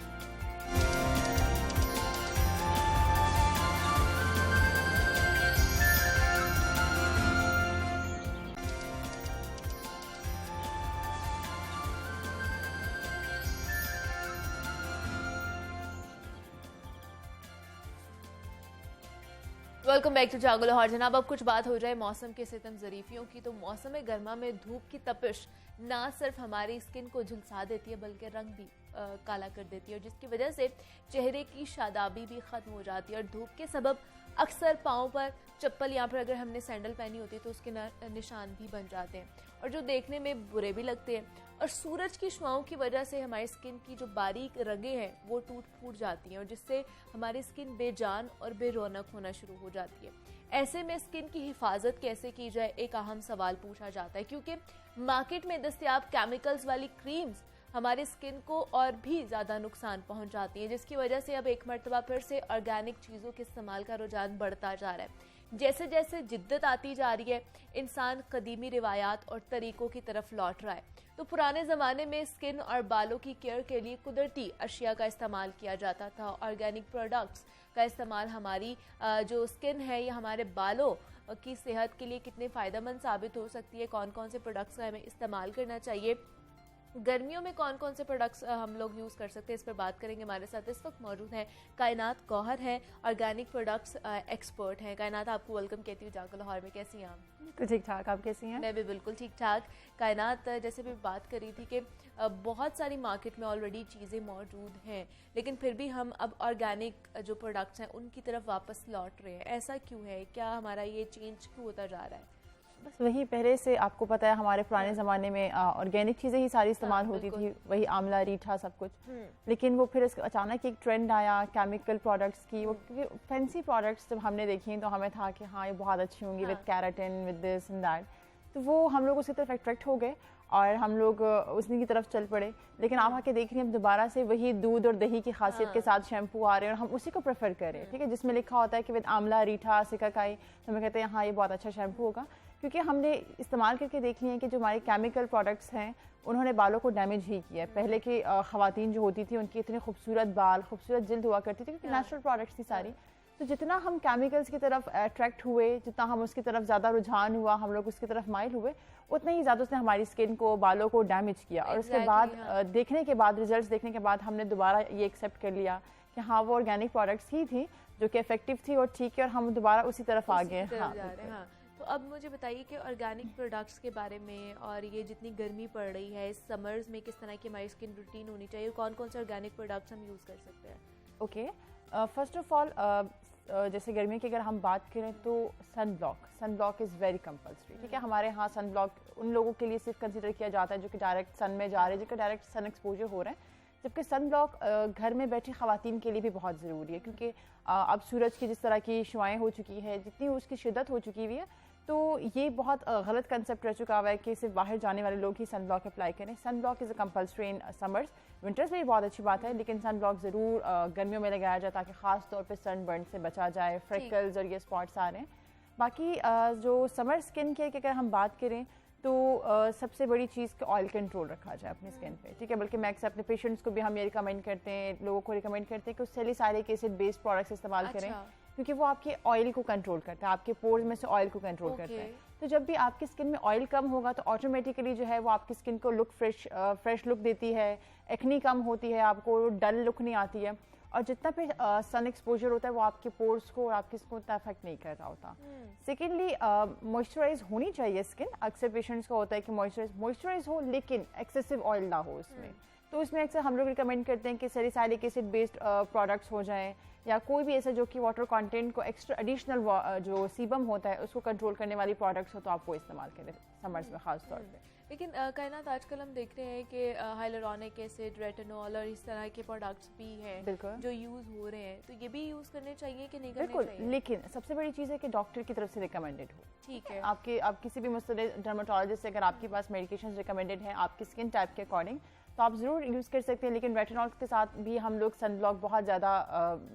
वेलकम बैक टू जागो लाहौर। जनाब अब कुछ बात हो जाए मौसम के सितम ज़रीफियों की, तो मौसम गर्मा में धूप की तपिश ना सिर्फ हमारी स्किन को झुलसा देती है बल्कि रंग भी काला कर देती है, और जिसकी वजह से चेहरे की शादाबी भी ख़त्म हो जाती है। और धूप के सबब अक्सर पाँव पर चप्पल या फिर अगर हमने सैंडल पहनी होती है तो उसके निशान भी बन जाते हैं, और जो देखने में बुरे भी लगते हैं। और सूरज की शुआओं की वजह से हमारी स्किन की जो बारीक रगें हैं वो टूट फूट जाती हैं, और जिससे हमारी स्किन बेजान और बेरौनक होना शुरू हो जाती है। ऐसे में स्किन की हिफाजत कैसे की जाए, एक अहम सवाल पूछा जाता है, क्योंकि मार्केट में दस्तयाब केमिकल्स वाली क्रीम्स हमारे स्किन को और भी ज़्यादा नुकसान पहुंच जाती हैं, जिसकी वजह से अब एक मरतबा फिर से ऑर्गेनिक चीज़ों के इस्तेमाल का रुझान बढ़ता जा रहा है। जैसे जैसे जिद्दत आती जा रही है, इंसान कदीमी रिवायात और तरीक़ों की तरफ लौट रहा है। तो पुराने ज़माने में स्किन और बालों की केयर के लिए कुदरती अशिया का इस्तेमाल किया जाता था। ऑर्गेनिक प्रोडक्ट्स का इस्तेमाल हमारी जो स्किन है या हमारे बालों की सेहत के लिए कितने फ़ायदेमंद साबित हो सकती है, कौन कौन से प्रोडक्ट्स का हमें इस्तेमाल करना चाहिए, गर्मियों में कौन कौन से प्रोडक्ट्स हम लोग यूज़ कर सकते हैं, इस पर बात करेंगे। हमारे साथ इस वक्त मौजूद हैं कायनात गौहर हैं, ऑर्गेनिक प्रोडक्ट्स एक्सपर्ट हैं। कायनात, आपको वेलकम कहती हूँ जागो लाहौर में। कैसी हैं आप? तो ठीक ठाक, आप कैसी हैं? मैं भी बिल्कुल ठीक ठाक। कायनात, जैसे भी बात करी थी कि बहुत सारी मार्केट में ऑलरेडी चीज़ें मौजूद हैं, लेकिन फिर भी हम अब ऑर्गेनिक जो प्रोडक्ट्स हैं उनकी तरफ वापस लौट रहे हैं। ऐसा क्यों है? क्या हमारा ये चेंज क्यों होता जा रहा है? बस वही, पहले से आपको पता है हमारे पुराने ज़माने में ऑर्गेनिक चीज़ें ही सारी इस्तेमाल होती थी, वही आंवला, रीठा, सब कुछ। लेकिन वो फिर अचानक एक ट्रेंड आया केमिकल प्रोडक्ट्स की। वो फैंसी प्रोडक्ट्स जब हमने देखी तो हमें था कि हाँ ये बहुत अच्छी होंगी, with keratin, with this and that. तो वो हम लोग उसकी तरफ अट्रैक्ट हो गए और हम लोग उसी की तरफ चल पड़े। लेकिन आप आके देख रही हैं दोबारा से वही दूध और दही की खासियत के साथ शैम्पू आ रहे हैं और हम उसी को प्रेफर कर रहे हैं, ठीक है, जिसमें लिखा होता है कि विद आंवला, रीठा, सिकाकाई। तो हमें कहते हैं हाँ ये बहुत अच्छा शैम्पू होगा, क्योंकि हमने इस्तेमाल करके देख लिया है कि जो हमारे केमिकल प्रोडक्ट्स हैं उन्होंने बालों को डैमेज ही किया है। पहले की ख़वातीन जो होती थी उनकी इतने खूबसूरत बाल, खूबसूरत जिल्द हुआ करती थी, क्योंकि नेचुरल प्रोडक्ट्स थी सारी। तो जितना हम केमिकल्स की तरफ अट्रैक्ट हुए, जितना हम उसकी तरफ ज़्यादा रुझान हुआ, हम लोग उसकी तरफ माइल हुए, उतना ही ज़्यादा उसने हमारी स्किन को, बालों को डैमेज किया। और उसके बाद देखने के बाद, रिजल्ट्स देखने के बाद हमने दोबारा ये एक्सेप्ट कर लिया कि हाँ वो ऑर्गेनिक प्रोडक्ट्स ही थी जो कि इफेक्टिव थी और ठीक है, और हम दोबारा उसी तरफ आ गए। हाँ, तो अब मुझे बताइए कि ऑर्गेनिक प्रोडक्ट्स के बारे में, और ये जितनी गर्मी पड़ रही है इस समर्स में, किस तरह की हमारी स्किन रूटीन होनी चाहिए, कौन कौन से ऑर्गेनिक प्रोडक्ट्स हम यूज़ कर सकते हैं? ओके, फर्स्ट ऑफ ऑल जैसे गर्मी की अगर हम बात करें तो sun block is very compulsory, ठीक है। हमारे यहाँ सन ब्लॉक उन लोगों के लिए सिर्फ कंसिडर किया जाता है जो कि डायरेक्ट सन में जा रहे हैं, जिनका डायरेक्ट सन एक्सपोजर हो रहा है, जबकि सन ब्लॉक घर में बैठी ख़वातीन के लिए भी बहुत ज़रूरी है, क्योंकि अब सूरज की जिस तरह की शुआएँ हो चुकी है, जितनी उसकी शिद्दत हो चुकी हुई है, तो ये बहुत गलत कंसेप्ट रह चुका हुआ है कि सिर्फ बाहर जाने वाले लोग ही सन ब्लॉक अप्लाई करें। Sun block is a compulsory in summers, winters में भी बहुत अच्छी बात है, लेकिन सन ब्लॉक ज़रूर गर्मियों में लगाया जाए ताकि ख़ास तौर पे सन बर्न से बचा जाए, फ्रेकल्स और ये स्पॉट्स आ रहे हैं। बाकी जो समर स्किन केयर की अगर हम बात करें तो सबसे बड़ी चीज़ का ऑयल कंट्रोल रखा जाए अपनी स्किन पे, ठीक है। बल्कि मैं अक्सर अपने पेशेंट्स को भी हम ये रिकमेंड करते हैं, लोगों को रिकमेंड करते हैं कि सैलिसाइलिक एसिड बेस्ड प्रोडक्ट्स इस्तेमाल करें, क्योंकि वो आपके ऑयल को कंट्रोल करता है, आपके पोर्स में से ऑयल को कंट्रोल करता है। तो जब भी आपकी स्किन में ऑयल कम होगा तो ऑटोमेटिकली जो है वो आपकी स्किन को लुक फ्रेश लुक देती है, एक्नी कम होती है, आपको डल लुक नहीं आती है, और जितना भी सन एक्सपोजर होता है वो आपके पोर्स को और आपकी स्किन को उतना अफेक्ट नहीं कर रहा होता। सेकेंडली, मॉइस्चराइज होनी चाहिए स्किन। अक्सर पेशेंट्स का होता है कि मॉइस्चराइज हो लेकिन एक्सेसिव ऑयल ना हो उसमें, तो उसमें अक्सर हम लोग रिकमेंड करते हैं कि सैलिसाइलिक एसिड बेस्ड प्रोडक्ट्स हो जाएं, या कोई भी ऐसा जो कि वाटर कंटेंट को एक्स्ट्रा एडिशनल जो सीबम होता है उसको कंट्रोल करने वाली प्रोडक्ट्स हो तो आप वो इस्तेमाल करें समर्स में खास तौर पे। लेकिन कायनात, आजकल हम देख रहे हैं कि हाइलुरोनिक एसिड, रेटिनॉल और इस तरह के प्रोडक्ट्स भी हैं जो यूज़ हो रहे हैं, तो ये भी यूज़ करने चाहिए कि नहीं करने चाहिए? लेकिन सबसे बड़ी चीज़ है कि डॉक्टर की तरफ से रिकमेंडेड हो, ठीक है। आप किसी भी मुस्तलिफ डर्माटोलॉजिस्ट से अगर आपके पास मेडिकेशन रिकमेंडेड हैं आपकी स्किन टाइप के अकॉर्डिंग, तो आप ज़रूर यूज़ कर सकते हैं। लेकिन रेटिनॉल के साथ भी हम लोग सन ब्लॉक बहुत ज़्यादा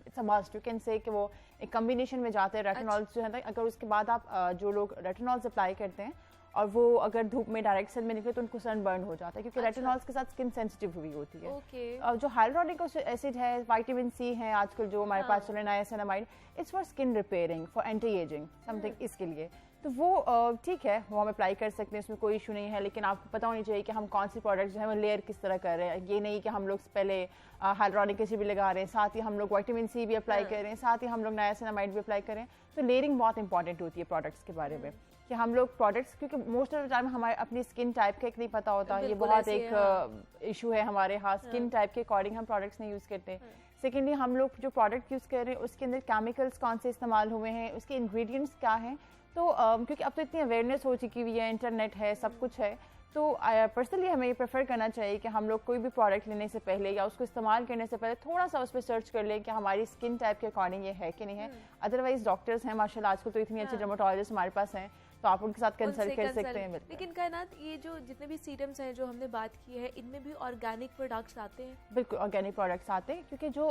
it's a must, you can say कि वो एक कम्बिनेशन में जाते हैं। रेटिनॉल जो है, अगर उसके बाद आप जो लोग रेटिनॉल अप्लाई करते हैं और वो अगर धूप में डायरेक्ट सन में निकले तो उनको सन बर्न हो जाता है, क्योंकि रेटिनॉल्स के साथ स्किन सेंसिटिव हुई होती है। और जो हाइलुरोनिक एसिड है, विटामिन सी है आजकल जो हमारे पास चल रहा है niacinamide, it's for skin repairing, for anti ageing something, इसके लिए तो वो ठीक है, वो हम अप्लाई कर सकते हैं, उसमें कोई इशू नहीं है। लेकिन आपको पता होनी चाहिए कि हम कौन सी प्रोडक्ट जो है वो लेयर किस तरह कर रहे हैं। ये नहीं कि हम लोग पहले हाइलुरोनिक एसिड भी लगा रहे हैं, साथ ही हम लोग विटामिन सी भी अप्लाई कर रहे हैं, साथ ही हम लोग नाइसिनामाइड भी अप्लाई कर रहे हैं। तो लेयरिंग बहुत इंपॉर्टेंट होती है प्रोडक्ट्स के बारे में, कि हम लोग प्रोडक्ट्स, क्योंकि मोस्ट ऑफ द टाइम हमारे अपनी स्किन टाइप का एक नहीं पता होता, ये बहुत एक इशू है हमारे यहाँ, स्किन टाइप के अकॉर्डिंग हम प्रोडक्ट्स नहीं यूज़ करते। सेकेंडली, हम लोग जो प्रोडक्ट यूज़ कर रहे हैं उसके अंदर केमिकल्स कौन से इस्तेमाल हुए हैं, उसके इंग्रेडिएंट्स क्या हैं। तो क्योंकि अब तो इतनी अवेयरनेस हो चुकी हुई है, इंटरनेट है, सब कुछ है, तो पर्सनली हमें ये प्रेफर करना चाहिए कि हम लोग कोई भी प्रोडक्ट लेने से पहले या उसको इस्तेमाल करने से पहले थोड़ा सा उस पर सर्च कर लें कि हमारी स्किन टाइप के अकॉर्डिंग ये है कि नहीं है। अदरवाइज डॉक्टर्स हैं माशाल्लाह आजकल तो इतनी अच्छी डर्माटोलॉजिस्ट हमारे पास हैं, तो तो आप उनके साथ कंसल्ट उनसे कर सकते consult- हैं। बिल्कुल लेकिन कायनात, ये जो जितने भी सीरम्स हैं जो हमने बात की है, इनमें भी ऑर्गेनिक प्रोडक्ट्स आते हैं? बिल्कुल ऑर्गेनिक प्रोडक्ट्स आते हैं, क्योंकि जो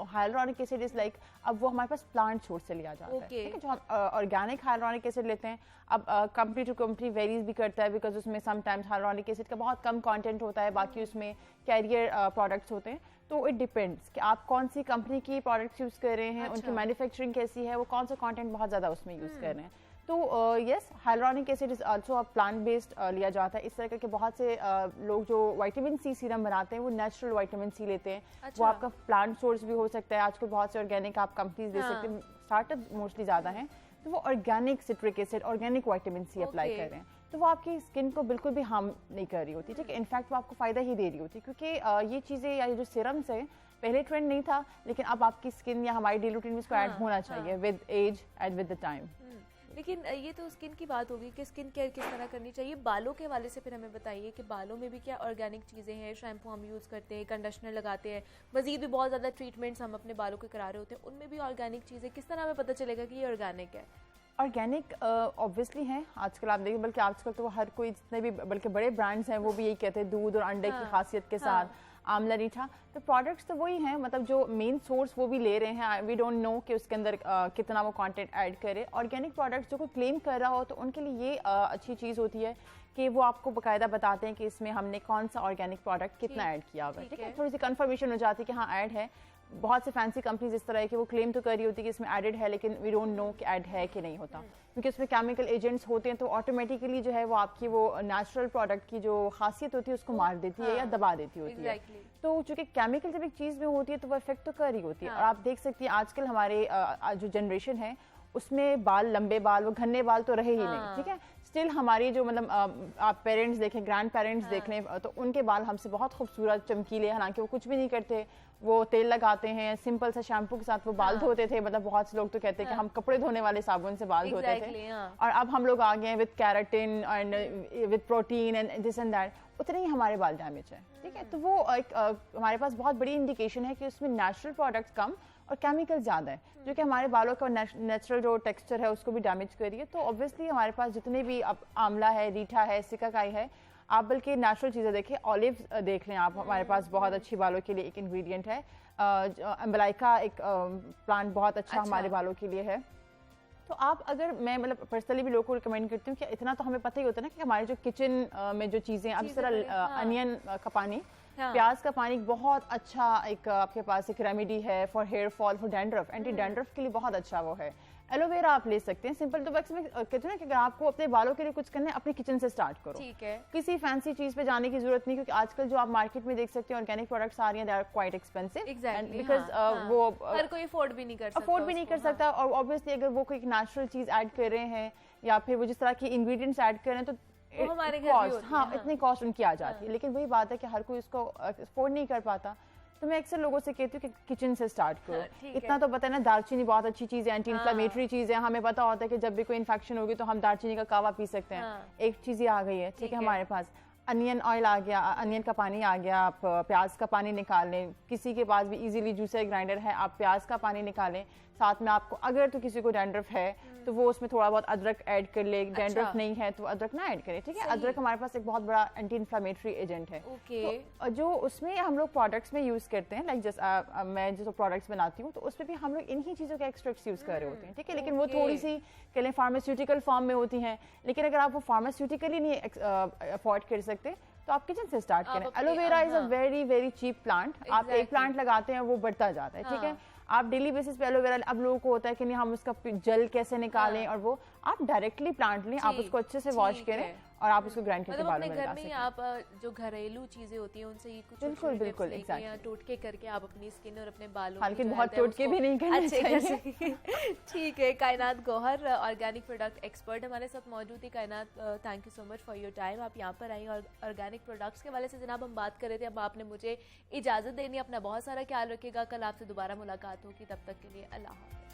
हाइलुरोनिक एसिड इज लाइक, अब वो हमारे पास प्लांट सोर्स से लिया जाता है, Okay. ठीक है। जो हम ऑर्गेनिक हाइलुरोनिक एसिड लेते हैं, अब कंपनी टू कंपनी वेरीज भी करता है, बिकॉज उसमें समटाइम्स हाइलुरोनिक एसिड का बहुत कम कंटेंट होता है, बाकी उसमें कैरियर प्रोडक्ट्स होते हैं। तो इट डिपेंड्स कि आप कौन सी कंपनी की प्रोडक्ट्स यूज़ कर रहे हैं, अच्छा। उनकी मैन्युफैक्चरिंग कैसी है, वो कौन सा कंटेंट बहुत ज़्यादा उसमें यूज़ कर रहे हैं। तो yes, hyaluronic acid is also plant based लिया जाता है। इस तरह के बहुत से लोग जो विटामिन सी सीरम बनाते हैं वो नेचुरल विटामिन सी लेते हैं। अच्छा। वो आपका प्लांट सोर्स भी हो सकता है, आजकल बहुत से ऑर्गेनिक आप कंपनीज दे सकते हैं, स्टार्टअप मोस्टली ज़्यादा हैं, तो वो organic citric acid, organic vitamin C apply कर रहे हैं, तो वो आपकी स्किन को बिल्कुल भी हार्म नहीं कर रही होती, ठीक है। इनफैक्ट वो आपको फ़ायदा ही दे रही होती, क्योंकि ये चीज़ें या ये जो सीरम्स है पहले ट्रेंड नहीं था, लेकिन अब आपकी स्किन या हमारी डेली रूटीन में इसको ऐड होना चाहिए with age and with the time. लेकिन ये तो स्किन की बात होगी कि स्किन केयर किस तरह करनी चाहिए। बालों के हवाले से फिर हमें बताइए कि बालों में भी क्या ऑर्गेनिक चीज़ें हैं? शैम्पू हम यूज़ करते हैं, कंडीशनर लगाते हैं, मजीद भी बहुत ज़्यादा ट्रीटमेंट्स हम अपने बालों के करा रहे होते हैं, उनमें भी ऑर्गेनिक चीज़ें, किस तरह हमें पता चलेगा कि ये ऑर्गेनिक है? ऑर्गेनिक ऑब्वियसली हैं आजकल, आप देखिए, बल्कि आजकल तो हर कोई, जितने भी बल्कि बड़े ब्रांड्स हैं वो भी यही कहते हैं, दूध और अंडे की खासियत के साथ आंवला रीठा, तो प्रोडक्ट्स तो वही हैं, मतलब जो मेन सोर्स वो भी ले रहे हैं। वी डोंट नो कि उसके अंदर कितना वो कंटेंट ऐड करे। ऑर्गेनिक प्रोडक्ट्स जो कोई क्लेम कर रहा हो तो उनके लिए ये अच्छी चीज़ होती है कि वो आपको बाकायदा बताते हैं कि इसमें हमने कौन सा ऑर्गेनिक प्रोडक्ट कितना ऐड किया हुआ है, ठीक है। थोड़ी सी कंफर्मेशन हो जाती है कि हाँ ऐड है। बहुत से फैंसी कंपनीज इस तरह है कि वो क्लेम तो कर रही होती है कि इसमें एडेड है, लेकिन वी डोंट नो कि ऐड है कि नहीं होता, क्योंकि उसमें केमिकल एजेंट्स होते हैं, तो ऑटोमेटिकली जो है वो आपकी वो नेचुरल प्रोडक्ट की जो खासियत होती है उसको मार देती है या दबा देती होती है। तो चूंकि केमिकल जब एक चीज़ में होती है तो वो इफेक्ट तो कर रही होती है। और आप देख सकती हैं आजकल हमारे जो जनरेशन है उसमें बाल, लंबे बाल, वो घने बाल तो रहे ही नहीं, ठीक है। स्टिल हमारी जो मतलब आप पेरेंट्स देखें, ग्रैंड पेरेंट्स देख लें, तो उनके बाल हमसे बहुत खूबसूरत चमकीले, हालांकि वो कुछ भी नहीं करते, वो तेल लगाते हैं, सिंपल सा शैम्पू के साथ वो बाल धोते थे। मतलब बहुत से लोग तो कहते हैं कि हम कपड़े धोने वाले साबुन से बाल धोते थे, और अब हम लोग आ गए हैं with keratin and with protein and this and that, उतने ही हमारे बाल डैमेज है, ठीक है। तो वो एक हमारे पास बहुत बड़ी इंडिकेशन है कि उसमें नेचुरल प्रोडक्ट्स कम और केमिकल ज़्यादा है, जो कि हमारे बालों का नेचुरल जो टेक्सचर है उसको भी डैमेज कर रही है। तो ऑब्वियसली हमारे पास जितने भी अब आंवला है, रीठा है, सिकाकाई है, आप बल्कि नेचुरल चीज़ें देखें, ऑलिव देख लें आप, हमारे पास बहुत अच्छी बालों के लिए एक इंग्रेडिएंट है। एम्बलाइका एक प्लांट बहुत अच्छा हमारे बालों के लिए है। तो आप अगर, मैं मतलब पर्सनली भी लोगों को रिकमेंड करती हूँ कि इतना तो हमें पता ही होता है ना कि हमारे जो किचन में जो चीज़ें, अब इस तरह अनियन का पानी, प्याज का पानी बहुत अच्छा एक आपके पास एक रेमेडी है for hair fall, for dandruff, anti dandruff के लिए बहुत अच्छा वो है। एलोवेरा आप ले सकते हैं, सिंपल तो वैक्स में कहते हैं ना कि अगर आपको अपने बालों के लिए कुछ करना है अपने किचन से स्टार्ट करो, ठीक है। किसी फैंसी चीज पे जाने की जरूरत नहीं, क्योंकि आजकल जो आप मार्केट में देख सकते हैं ऑर्गेनिक प्रोडक्ट्स आ रही हैं, they are quite expensive, because वो हर कोई अफोर्ड भी नहीं कर सकता। और ऑब्वियसली अगर वो कोई नेचुरल चीज ऐड कर रहे हैं या फिर वो जिस तरह की इंग्रेडिएंट्स ऐड कर रहे हैं, तो हमारे घर भी होती है, हाँ, इतनी कॉस्ट उनकी आ जाती है। लेकिन वही बात है कि हर कोई इसको अफोर्ड नहीं कर पाता, तो मैं अक्सर लोगों से कहती हूँ कि किचन से स्टार्ट करो। इतना तो पता है ना, दालचीनी बहुत अच्छी चीज़ है, एंटी इन्फ्लेमेटरी चीज़ है, हमें पता होता है कि जब भी कोई इन्फेक्शन होगी तो हम दालचीनी का कावा पी सकते हैं। एक चीज़ ये आ गई है, ठीक है। हमारे पास अनियन ऑयल आ गया, अनियन का पानी आ गया, आप प्याज का पानी निकाल लें, किसी के पास भी इजीली जूसर ग्राइंडर है, आप प्याज का पानी निकालें, साथ में आपको अगर तो किसी को डैंड्रफ है तो वो उसमें थोड़ा बहुत अदरक ऐड कर ले, डैंड्रफ नहीं है तो अदरक ना ऐड करें, ठीक है। अदरक हमारे पास एक बहुत बड़ा एंटी इन्फ्लेमेटरी एजेंट है, तो जो उसमें हम लोग प्रोडक्ट्स में यूज़ करते हैं, लाइक जैसे मैं जो प्रोडक्ट्स बनाती हूँ तो उसमें भी हम लोग इन्हीं चीज़ों के एक्सट्रैक्ट्स यूज़ कर रहे होते हैं, ठीक है। लेकिन वो थोड़ी सी कह लें फार्मास्यूटिकल फॉर्म में होती हैं, लेकिन अगर आप वो फार्मास्यूटिकली नहीं अफोर्ड कर सकते तो आप किचन से स्टार्ट करें। Aloe vera is a very very cheap plant, आप एक प्लांट लगाते हैं वो बढ़ता जाता है, ठीक है। आप डेली बेसिस पे एलोवेरा, अब लोगों को होता है कि नहीं हम उसका जल कैसे निकालें, और वो आप डायरेक्टली प्लांट लें, आप उसको अच्छे से वॉश करें और आप उसको ग्राइंड करके बालों में लगा सकते हैं। आप जो घरेलू चीजें होती हैं उनसे ही कुछ बिल्कुल एग्जैक्टली टोटके करके आप अपनी स्किन और अपने बालों, हालांकि बहुत टोटके भी नहीं करने चाहिए। ठीक है। कायनात गौहर ऑर्गेनिक प्रोडक्ट एक्सपर्ट हमारे साथ मौजूद थी। कायनात, thank you so much for your time, आप यहाँ पर आई और ऑर्गेनिक प्रोडक्ट्स के हवाले से जनाब हम बात कर रहे थे, अब आपने मुझे इजाजत देनी, अपना बहुत सारा ख्याल रखिएगा, कल आपसे दोबारा मुलाकात होगी, तब तक के लिए अल्लाह हाफ़िज़।